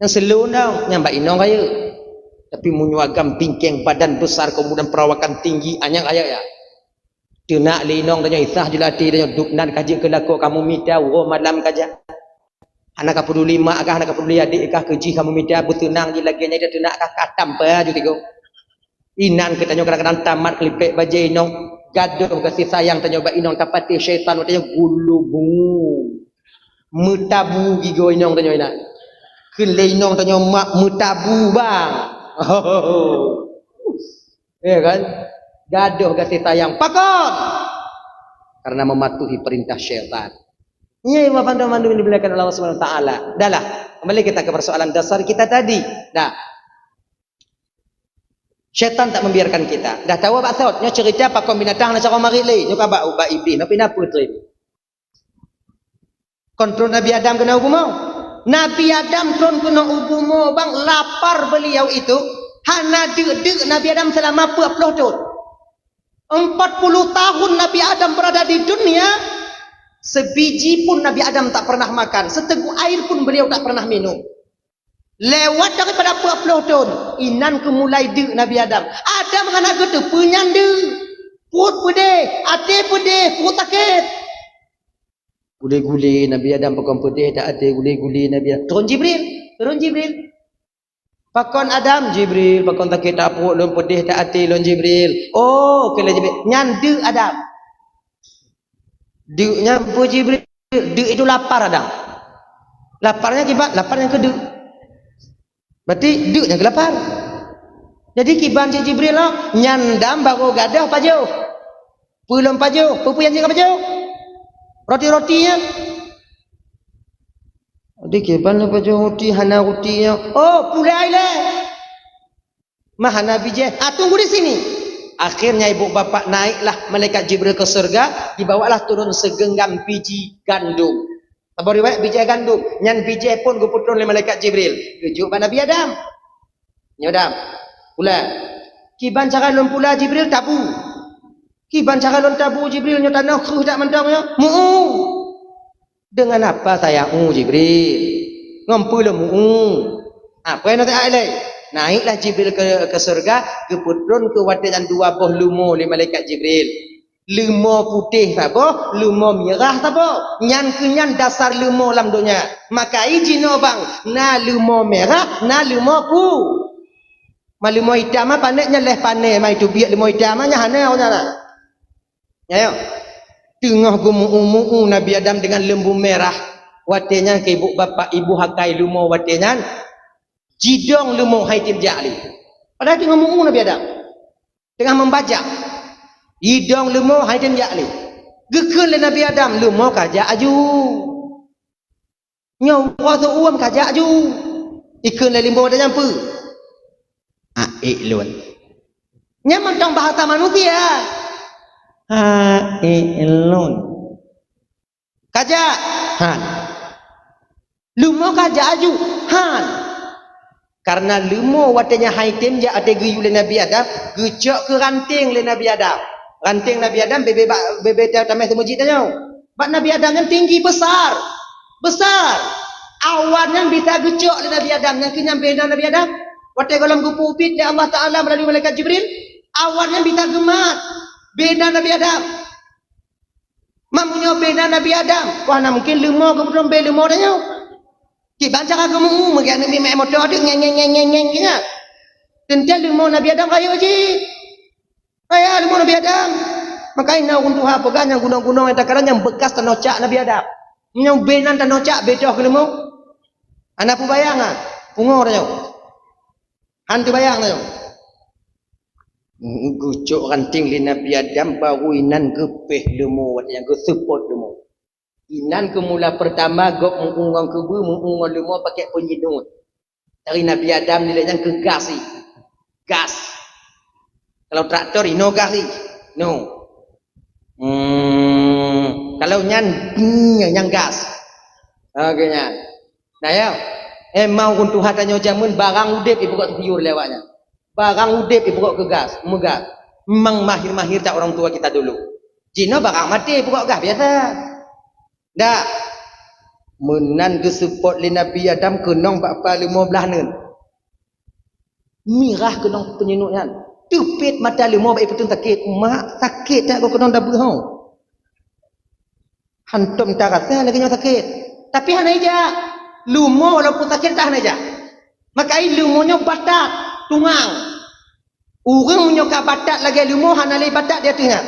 Yang selu dong, yang mbak inong raya. Tapi munyo agam bingkeng badan besar kemudian perawakan tinggi anyang raya ya. Dia nak linong tanya isah jelati tanya duknan kaji kelako kamu minta malam kaja. Anak peduli mak kah anak peduli adik kah keji kamu minta bertenang je lagi nya dia nak kah katam pa ju tigo. Inan kita tanya kadang-kadang tamat kelipek baje inong gaduh kasih sayang tanya ba inong tapati syaitan tanya gulubu. Mutabu gigo inong tanya ina. Keun le inong tanya mak mutabu bang. Ya kan? Gaduh kasih sayang pakon karena mematuhi perintah syaitan. Ini mandu yang dimuliakan Allah Subhanahu wa taala. Dahlah, kembali kita ke persoalan dasar kita tadi. Dah. Syaitan tak membiarkan kita. Dah tahu apa saut? Nya cerita pakon binatang nak cara mari le. Nya ka ba iblis, tapi napa putri. Kontrol Nabi Adam kena ubumo. Nabi Adam turun kena ubumo bang lapar beliau itu. Hana dek Nabi Adam selama 40 tahun. 40 tahun Nabi Adam berada di dunia, sebiji pun Nabi Adam tak pernah makan, seteguk air pun beliau tak pernah minum. Lewat daripada 40 tahun, inan kemulai dek Nabi Adam. Adam anak gitu penyanda, perut pedih, hati pedih, perut sakit. Guli-guli Nabi Adam pegang pedih tak ada guli-guli Nabi Adam. Turun Jibril. Pakon Adam Jibril, pakon tak kita perut lon pedih tak hati lon Jibril. Oh, kala Jibril nyande Adam. Deknya apa Jibril? Dek itu lapar Adam. Laparnya kibat, lapar yang kedek. Berarti dek yang lapar. Jadi kiban si Jibril lah nyandam baru gadah paju. Belum paju, pupu yang jaga paju. Roti-rotinya. Adik kiban apa jo roti hana rotinya. Oh, pulai le. Mahana bijih. Tunggu di sini. Akhirnya ibu bapa naiklah malaikat Jibril ke surga, dibawalah turun segenggam biji gandum. Apa riwayat biji gandum? Nyan biji pun guputun oleh malaikat Jibril. Kejuk pada Nabi Adam. Nyodam. Pula. Kiban cara lon pula Jibril tabu. Kiban cara lon tabu Jibril nyotanah kruh tak mentangnya. Mu'u. Dengan apa saya Jibril? Ngumpul apa yang nanti aile? Naiklah Jibril ke surga, ke putron ke wadian 2 buah lumo oleh malaikat Jibril. Lumo putih apa? Lumo merah apa? Nyan dasar lumo dalam dunia. Maka izino bang, na lumo merah, na lumo pu. Malumo hitam apa pandainya leh pandai mai tu biak lumo hitam nya hana ona. Ya yo. Tengah gumu Nabi Adam dengan lembu merah. Watinya ke ibu bapa ibu hakai lumo watinya. Jidong lumo haitim ja'li. Padahal tengah mu'u Nabi Adam. Tengah membajak. Jidong lumo haitim ja'li. Gekun le Nabi Adam lumo kajak aju. Nyawa tu uam kajak aju. Ikun le limbo ada nyampu. Lun. Nyaman tong bahasa manusia. Lun. Kajak han. Lumo kajak aju han. Karena lumo watanya haitim ja ada geyu le Nabi Adam, gejak ke ranting le Nabi Adam. Ranting Nabi Adam bebe tamai masjid tanya. Bak Nabi Adam yang tinggi besar. Besar. Awal Awan yang bisa gecok oleh Nabi Adam, yang kenyampe Nabi Adam. Waktu dalam kupupit oleh Allah Ta'ala melalui malaikat Jibril. Awan yang bisa gemat. Beda Nabi Adam. Mamunya beda Nabi Adam. Wah, mungkin lemah kemudian beda lemah dah nyaw. Baca kagak mu, mungkin Nabi mek motor dia ngeng gini. Tentu lemah Nabi Adam kaya je. Kaya lemah Nabi Adam. Makanya untuk apa kan yang gunung-gunung yang takaran yang bekas tanocak Nabi Adam. Yang benan tanocak beda ke lemah. Anak pun bayang ah. Pungor dah nyaw. Hantu bayang dah nyaw. Gucuk ranting li Nabi Adam baru inan kepeh lemu yang ke support lemu. Inan ke mula pertama gok mengungang kebu mengungang lemu pakai penyidut. Dari Nabi Adam nilainya ke gas ni. Gas. Kalau traktor ino gas ni. No. Kalau yang gas. Agaknya. Nah ya. Mau untuk hatanya jamun barang udip ibu kok tiur lewatnya. Barang udip ibu kok ke gas, megas. Memang mahir-mahir tak orang tua kita dulu. Jino barang mati ibu kok gas biasa. Dah. Menan ke support li Nabi Adam kenong 15 nen. Mirah kenong penyinuknya. Tupit mata 5 baik betul sakit. Mak sakit tak kau kenong dah berhong. Hantum tak rasa lagi yang sakit. Tapi hana aja. Lumo walaupun sakit tak hana aja. Maka lumonya batak. Tungang. Orang menyokap batak lagi lumo hana lagi batak dia tengah.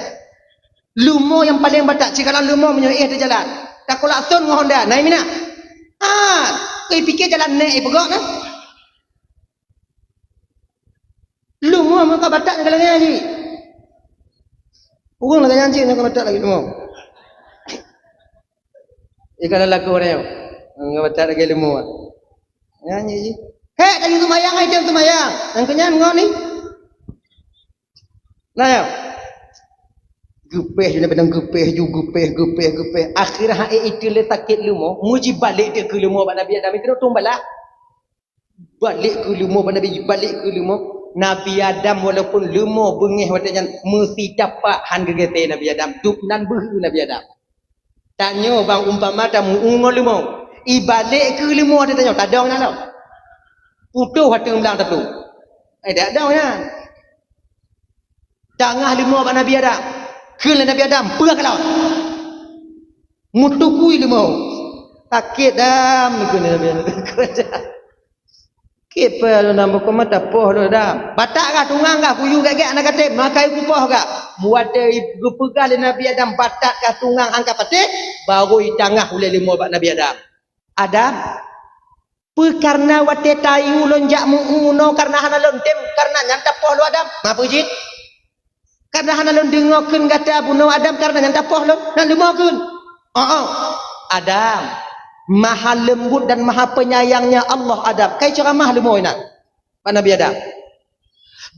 Lumo yang paling batak. Jika lumo menyokap dia jalan. Tak kolak son dengan Honda. Naik mina. Kau fikir jalan naik pegok nah. Lumo menyokap batak lagi lagi. Orang lagi nyanyi menyokap batak lagi lumo. Ikan lagu orang menyokap batak lagi lumo. Nyanyi je. Hei, tadi tumayang aja tumayang. Yang kenyang ngau ni. Nah ya. Gupeh dia pedang gupeh. Akhirnya itu le takit lumo, muji balik dia ke lumo Nabi Adam itu tumbalah. Balik ke lumo Nabi Adam walaupun lumo bengih watanya mesti dapat hanggete Nabi Adam. Dupnan behu Nabi Adam. Tanya bang umpama tamu ungol lumo. Ibalik ke lumo dia tanya, tak ada orang nak. Putuh hati belang tu. Tak ada kan. Tengah lima abang Nabi Adam. Kena Nabi Adam. Perah ke laut. Mutukui lima. Sakit dah. Kena Nabi Adam. Kepa lu nama kau mata poh lu dah. Batak kah tungang kah puyu gak anak kata makai kupoh kah. Buat ibu pegal Nabi Adam batak kah tungang angkat patik baru i tengah oleh lima abang Nabi Adam. Adam karena wate tayu lonjak mu'uno karena hana lontem karena nyantap poh lu Adam apa jit karena hana lon dengokeun kata abuno Adam karena nyantap poh lu nan demokeun Adam maha lembut dan maha penyayangnya Allah Adam kai cara mah lemoy nak Pak Nabi Adam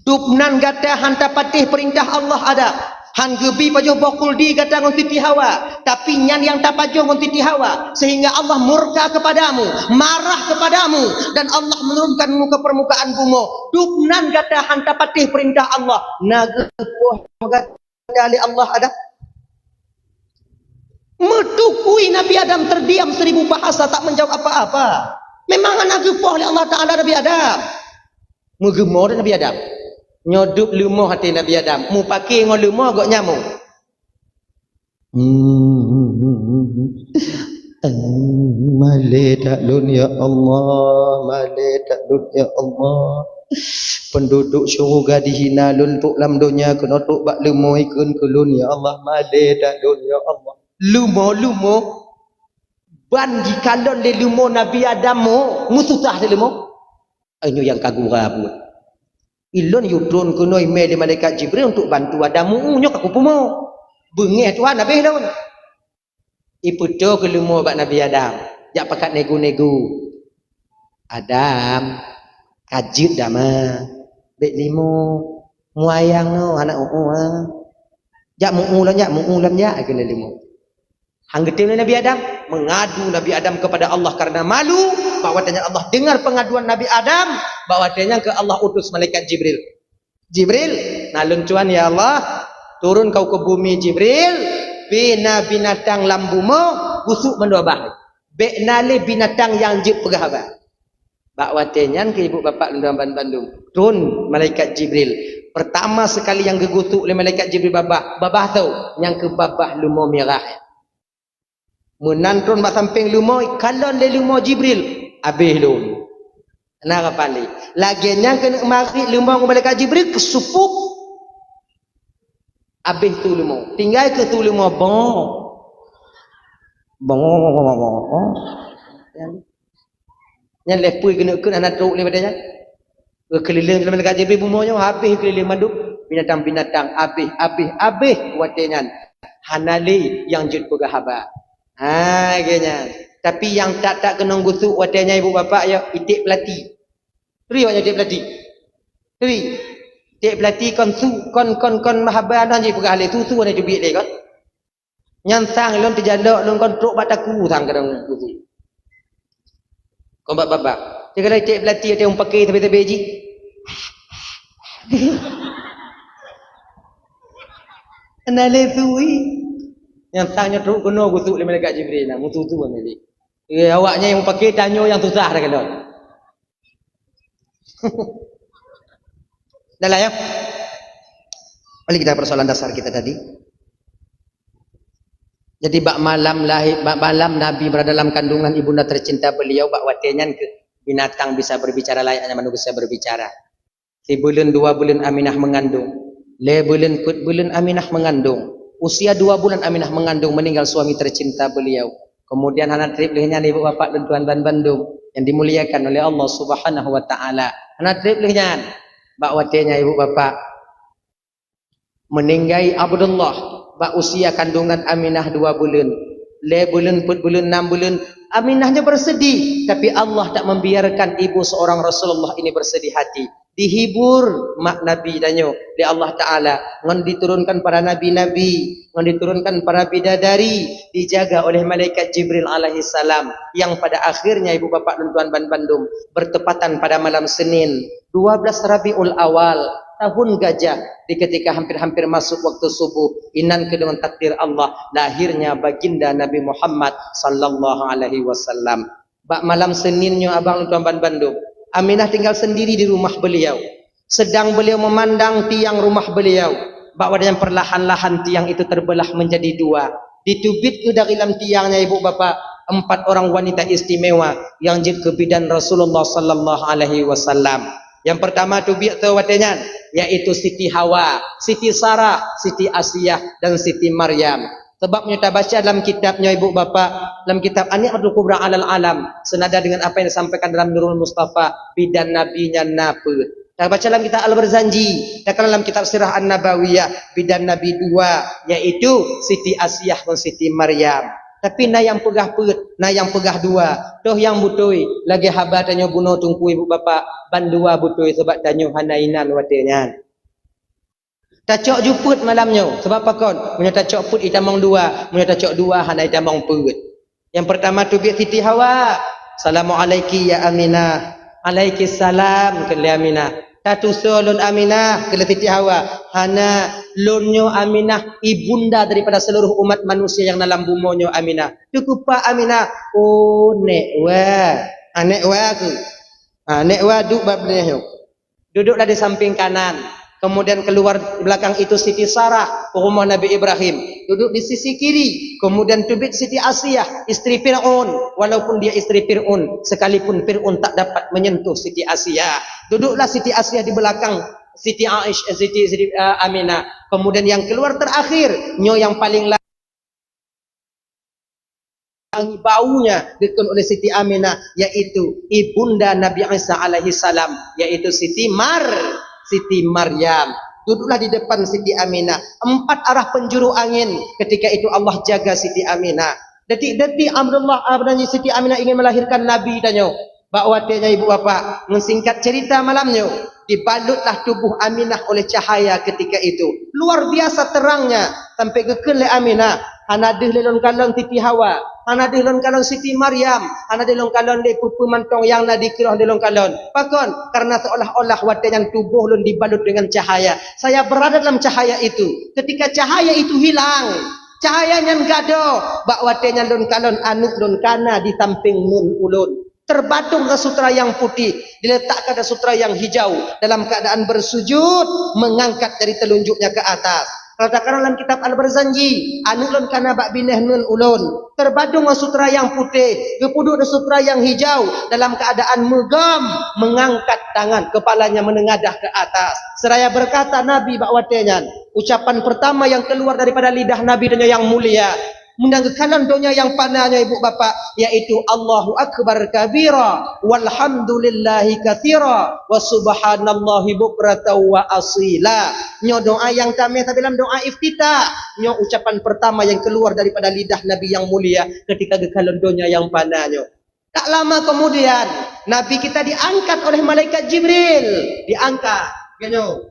dupnan kata hanta patih perintah Allah Adam han gebi pajoh bokul di kata ngon titi Hawa tapi nyan yang tak pajoh ngon titi Hawa sehingga Allah murka kepadamu marah kepadamu dan Allah menurunkanmu ke permukaan bumi dupnan kata hanta patih perintah Allah nagepoh kata ali Allah ada metukui Nabi Adam terdiam 1000 bahasa tak menjawab apa-apa memang nagepoh oleh Allah Ta'ala Nabi Adam mengemor Nabi Adam nyodup lumah hati Nabi Adam mu pakai ngol lumah gak nyamuk male tak lun ya Allah male tak lun ya Allah penduduk syurga dihina lun tuk lam dunia kena tuk bak lumah ikun kulun ya Allah male tak lun ya Allah lumah ban di kalon le lumah Nabi Adam mu susah le lumah ini yang kagura pun ilon yudron kuno email di malaikat Jibril untuk bantu Adamu nyok aku pumo bengih Tuhan habis daun iputo ke lumo bak Nabi Adam jak pakat nego-nego Adam kajit dah mah bek limo muayang no anak jak muulan ya kena limo hanggetim Nabi Adam mengadu Nabi Adam kepada Allah karena malu bahwatanya Allah dengar pengaduan Nabi Adam bahwatanya ke Allah utus malaikat Jibril nalun cuan ya Allah turun kau ke bumi Jibril bina binatang lambumo busuk mendua bah Beknale binatang yang jip pegahaba. Bak watenyan ke ibu bapa dalam Bandung. Turun malaikat Jibril. Pertama sekali yang gegutuk oleh malaikat Jibril babah tahu yang ke babah lumau merah. Menantun bak samping lumau kalon le lumau Jibril habis lu. Nak pali. Laginya kena mari lumau malaikat Jibril kesupup. Habis tu lumau. Tinggal ke tu lumau bong. Yang lepui kena anak teruk ni padanya. Keliling malaikat Jibril bumonya habis keliling manduk binatang-binatang habis watenyan. Hanali yang jud pegahaba. Ha genya. Tapi yang tak kena gusuk watenya ibu bapa ya itik pelati. Teri wak itik pelati. Teri. Itik pelati kon mahaba dan je pegah le tu ada jubik le kon. Nyansang lon terjalak lon kon truk bataku sang kadang gusuk. Kau babak. Dia kata cik belati ada yang pakai tepi-tepi ji. Anale tui. Yang tanya teruk kena gusuk le malaikat Jibril nak mutu tu ambil. Awaknya yang pakai tanyo yang susah dah kalau. Dah lah ya. Balik kita persoalan dasar kita tadi. Jadi bak malam Nabi berada dalam kandungan ibunda tercinta beliau bak watenyan ke binatang bisa berbicara layaknya manusia berbicara. 3 bulan 2 bulan Aminah mengandung. 5 bulan Aminah mengandung. Usia 2 bulan Aminah mengandung meninggal suami tercinta beliau. Kemudian anak triplehnya ibu bapak dan tuan Bandung yang dimuliakan oleh Allah Subhanahu wa taala. Anak triplehnya bak watenya ibu bapak meninggai Abdullah. Bak usia kandungan Aminah 2 bulan. 5 bulan, 4 bulan, 6 bulan. Aminahnya bersedih. Tapi Allah tak membiarkan ibu seorang Rasulullah ini bersedih hati. Dihibur mak Nabi danyo di Allah Ta'ala. Ngan diturunkan para Nabi-Nabi. Ngan diturunkan para bidadari. Dijaga oleh malaikat Jibril alaihi salam. Yang pada akhirnya ibu bapak dan tuan Bandung bertepatan pada malam Senin 12 Rabiul Awal tahun gajah di ketika hampir-hampir masuk waktu subuh inan ke dengan takdir Allah lahirnya baginda Nabi Muhammad sallallahu alaihi wasallam. Bak malam Seninnya abang tuan Bandung Aminah tinggal sendiri di rumah beliau. Sedang beliau memandang tiang rumah beliau. Bak wadanya perlahan-lahan tiang itu terbelah menjadi 2. Ditubit ke dari dalam tiangnya ibu bapa 4 orang wanita istimewa yang jid ke bidan Rasulullah sallallahu alaihi wasallam. Yang pertama tubik tu watenya yaitu Siti Hawa, Siti Sarah, Siti Asiyah dan Siti Maryam. Sebab kita baca dalam kitabnya ibu bapa, dalam kitab An-Ni'matul Kubra 'alal Alam, senada dengan apa yang disampaikan dalam Nurul Mustafa, bidan nabinya napa. Kita baca dalam kitab Al-Barzanji, dan dalam kitab Sirah An-Nabawiyah, bidan nabi 2 yaitu Siti Asiyah dan Siti Maryam. Tapi na yang pegah na yang pegah 2. Toh yang butoi lagi haba tanya bunuh tungku ibu bapa bandua butoi sebab tanya hanainan watenya. Tacok juput malamnya sebab apa kon? Punya tacok put itamong 2, punya tacok 2 hanai tamong put. Yang pertama tubik Siti Hawa. Assalamualaikum ya Aminah. Waalaikumsalam ke Aminah. Tatu solun Aminah ke Siti Hawa. Hana lunyo Aminah ibunda daripada seluruh umat manusia yang dalam bumonyo Aminah. Cukup Pak Aminah. Oh nek wa. Nek wa aku. Nek wa duduk babnya. Duduklah di samping kanan. Kemudian keluar belakang itu Siti Sarah, rumah Nabi Ibrahim. Duduk di sisi kiri. Kemudian tubik Siti Asiyah, istri Fir'aun. Walaupun dia istri Fir'aun, sekalipun Fir'aun tak dapat menyentuh Siti Asiyah. Duduklah Siti Asiyah di belakang Siti Aisyah, Siti Aminah. Kemudian yang keluar terakhir, nyo yang paling baunya dikon oleh Siti Aminah, yaitu ibunda Nabi Isa alaihi salam, yaitu Siti Maryam. Duduklah di depan Siti Aminah. 4 arah penjuru angin. Ketika itu Allah jaga Siti Aminah. Detik-detik Abdullah dan Siti Aminah ingin melahirkan Nabi danyo. Bakwatenya ibu bapa mensingkat cerita malamnya. Dibalutlah tubuh Aminah oleh cahaya ketika itu. Luar biasa terangnya sampai kekel Aminah. Hanadih lelon kalon Siti Hawa, hanadih lelon kalon Siti Maryam, hanadih lelon kalon de pupu mantong yang nadi kirah lelon kalon. Pakon karena seolah-olah watenan tubuh lun dibalut dengan cahaya. Saya berada dalam cahaya itu. Ketika cahaya itu hilang, Cahaya nyan gado, bak wate nyan don kalon anuk don kana di samping nun ulun. Terbatung ke sutra yang putih, diletakkan ke sutra yang hijau dalam keadaan bersujud, mengangkat dari telunjuknya ke atas. Kalau tak dalam kitab Al-Barzanji, anuk lon kana bak bineh nun ulun. Terbadung ke sutra yang putih, kepuduk ke sutra yang hijau dalam keadaan megam, mengangkat tangan, kepalanya menengadah ke atas. Seraya berkata Nabi bak watenyan, ucapan pertama yang keluar daripada lidah Nabi dan yang mulia, mendengarkan doanya yang panahnya ibu bapa, yaitu Allahu Akbar kabira walhamdulillahi katsira wa subhanallahi bukratan wa asila. Nyo doa yang kami dalam doa iftitah, nyo ucapan pertama yang keluar daripada lidah Nabi yang mulia ketika gekalan doanya yang panahnya. Tak lama kemudian Nabi kita diangkat oleh malaikat Jibril, diangkat genyo.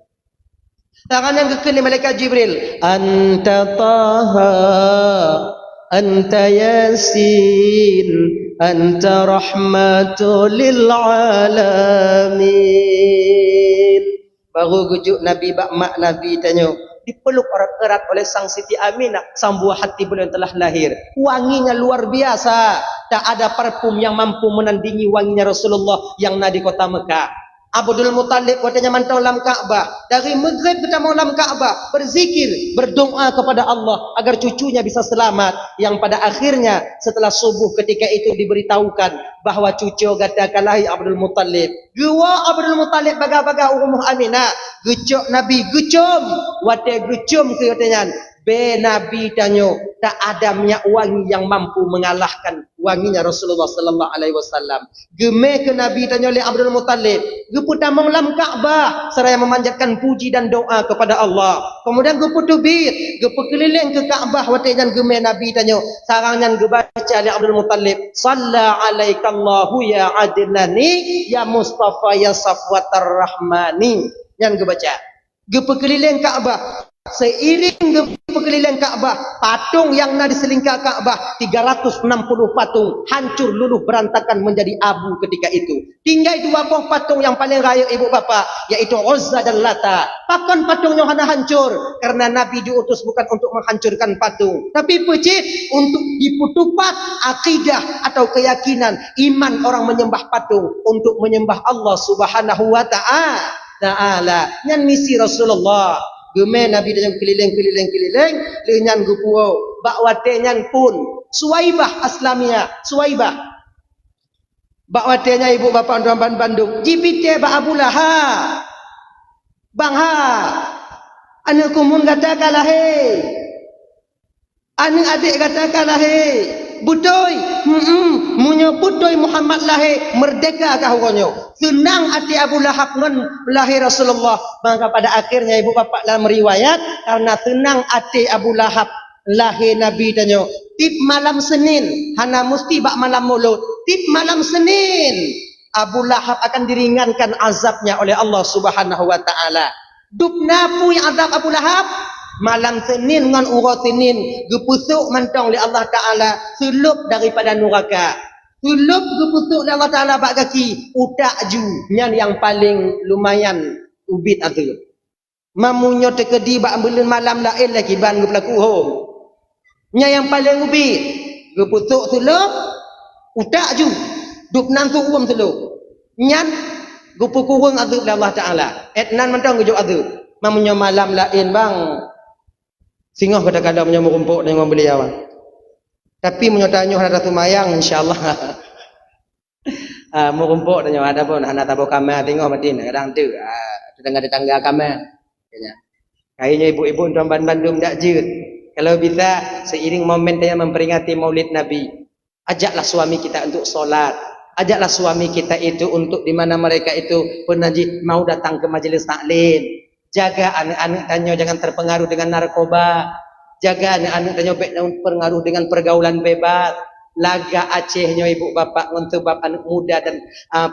Tangan yang kekali malaikat Jibril, anta taha, anta yasin, anta rahmatul lil alamin. Baru gujuk Nabi bak mak Nabi tanya, dipeluk erat-erat oleh sang Siti Aminah, sang buah hati beliau yang telah lahir. Wanginya luar biasa, tak ada parfum yang mampu menandingi wanginya Rasulullah yang ada di kota Mekah. Abdul Muttalib katanya mantau dalam Ka'bah, dari Maghrib kita mau dalam Ka'bah, berzikir, berdoa kepada Allah agar cucunya bisa selamat. Yang pada akhirnya setelah subuh ketika itu diberitahukan bahwa cucu katakanlah Abdul Muttalib. Gua Abdul Muttalib baga-baga Ummu Aminah, gucuk Nabi gucum, wate gucum katanya. Be Nabi tanyo, tak ada minyak wangi yang mampu mengalahkan wanginya Rasulullah sallallahu alaihi wasallam. Geme ke Nabi tanyo oleh Abdul Muttalib, geputa mengelam Ka'bah seraya memanjatkan puji dan doa kepada Allah. Kemudian geputu bit, gepekeliling ke Ka'bah watejan geme Nabi tanyo, sarangan gebaca oleh Abdul Muttalib, salla alaikallahu ya adnani ya Mustafa ya Safwatar Rahmani. Yang gebaca gepekeliling Ka'bah. Seiring keliling Ka'bah, patung yang ada di selingkar Ka'bah 360 patung hancur luluh berantakan menjadi abu ketika itu. Tinggal dua buah patung yang paling raya ibu bapa, yaitu Uzza dan Lata. Pakan patungnya hana hancur karena Nabi diutus bukan untuk menghancurkan patung, tapi pecit untuk diputupat akidah atau keyakinan iman orang menyembah patung untuk menyembah Allah Subhanahu wa ta'ala. Yang misi Rasulullah. Geme Nabi dengan keliling lenyan gupuo bakwate nyan pun Suwaibah Aslamia, Suwaibah bakwatenya ibu bapa orang Bandung jipite ba Abu Lahab bang ha anu kumun katakanlah he anu adik katakanlah he butoy munyo butoy Muhammad lahe merdeka kah hukonyo senang hati Abu Lahab ngan lahir Rasulullah. Maka pada akhirnya ibu bapak dalam riwayat karena senang hati Abu Lahab lahir Nabi tanyo tip malam Senin hana musti bak malam mulut tip malam Senin Abu Lahab akan diringankan azabnya oleh Allah Subhanahu wa taala. Dupnapu yang azab Abu Lahab malam Senin dengan urut Senin gepusuk mantong oleh Allah Ta'ala sulup daripada neraka sulup gepusuk oleh Allah Ta'ala bak kaki utak ju yang paling lumayan ubit itu mamunyo tekedi bak ambilin malam lain lagi ban gepelaku home yang paling ubit gepusuk sulup utak ju dup nantu uam sulup nyan gepukurung azab oleh Allah Ta'ala etnan mantong gejuk azab mamunyo malam lain bang singoh kadang-kadang punya merumpuk dan membeli awak. Tapi menyotanya ada tumayang insyaallah. Merumpuk dan ada pun anak tabu kamar tengok matin kadang tu tetangga-tetangga kamar. Kayaknya ibu-ibu tuan Bandung tak jut. Kalau bisa seiring momen dia memperingati Maulid Nabi, ajaklah suami kita untuk solat. Ajaklah suami kita itu untuk di mana mereka itu penajid mau datang ke majelis taklim. Jaga anak-anak tanya jangan terpengaruh dengan narkoba. Jaga anak-anak tanya terpengaruh dengan pergaulan bebas. Laga Acehnya ibu bapak untuk bab anak muda dan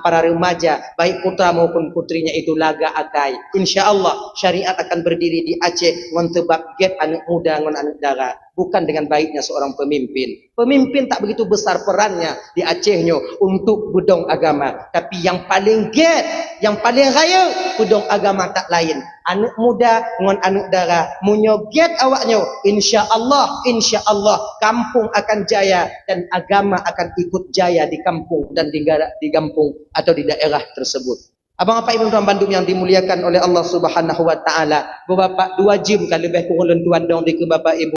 para remaja, baik putra maupun putrinya itu laga akai. Insya Allah syariat akan berdiri di Aceh untuk bab get anak muda dengan anak dara. bukan dengan baiknya seorang pemimpin. Pemimpin tak begitu besar perannya di Acehnya untuk budong agama, tapi yang paling get, yang paling raya budong agama tak lain. Anak muda dengan anak dara munyo get awaknya, insya-Allah kampung akan jaya dan agama akan ikut jaya di kampung dan di kampung atau di daerah tersebut. Abang apa ibu tuan Bandung yang dimuliakan oleh Allah Subhanahu wa taala, beberapa 2 jam kan lebih kurang tuan dong di ke bapak ibu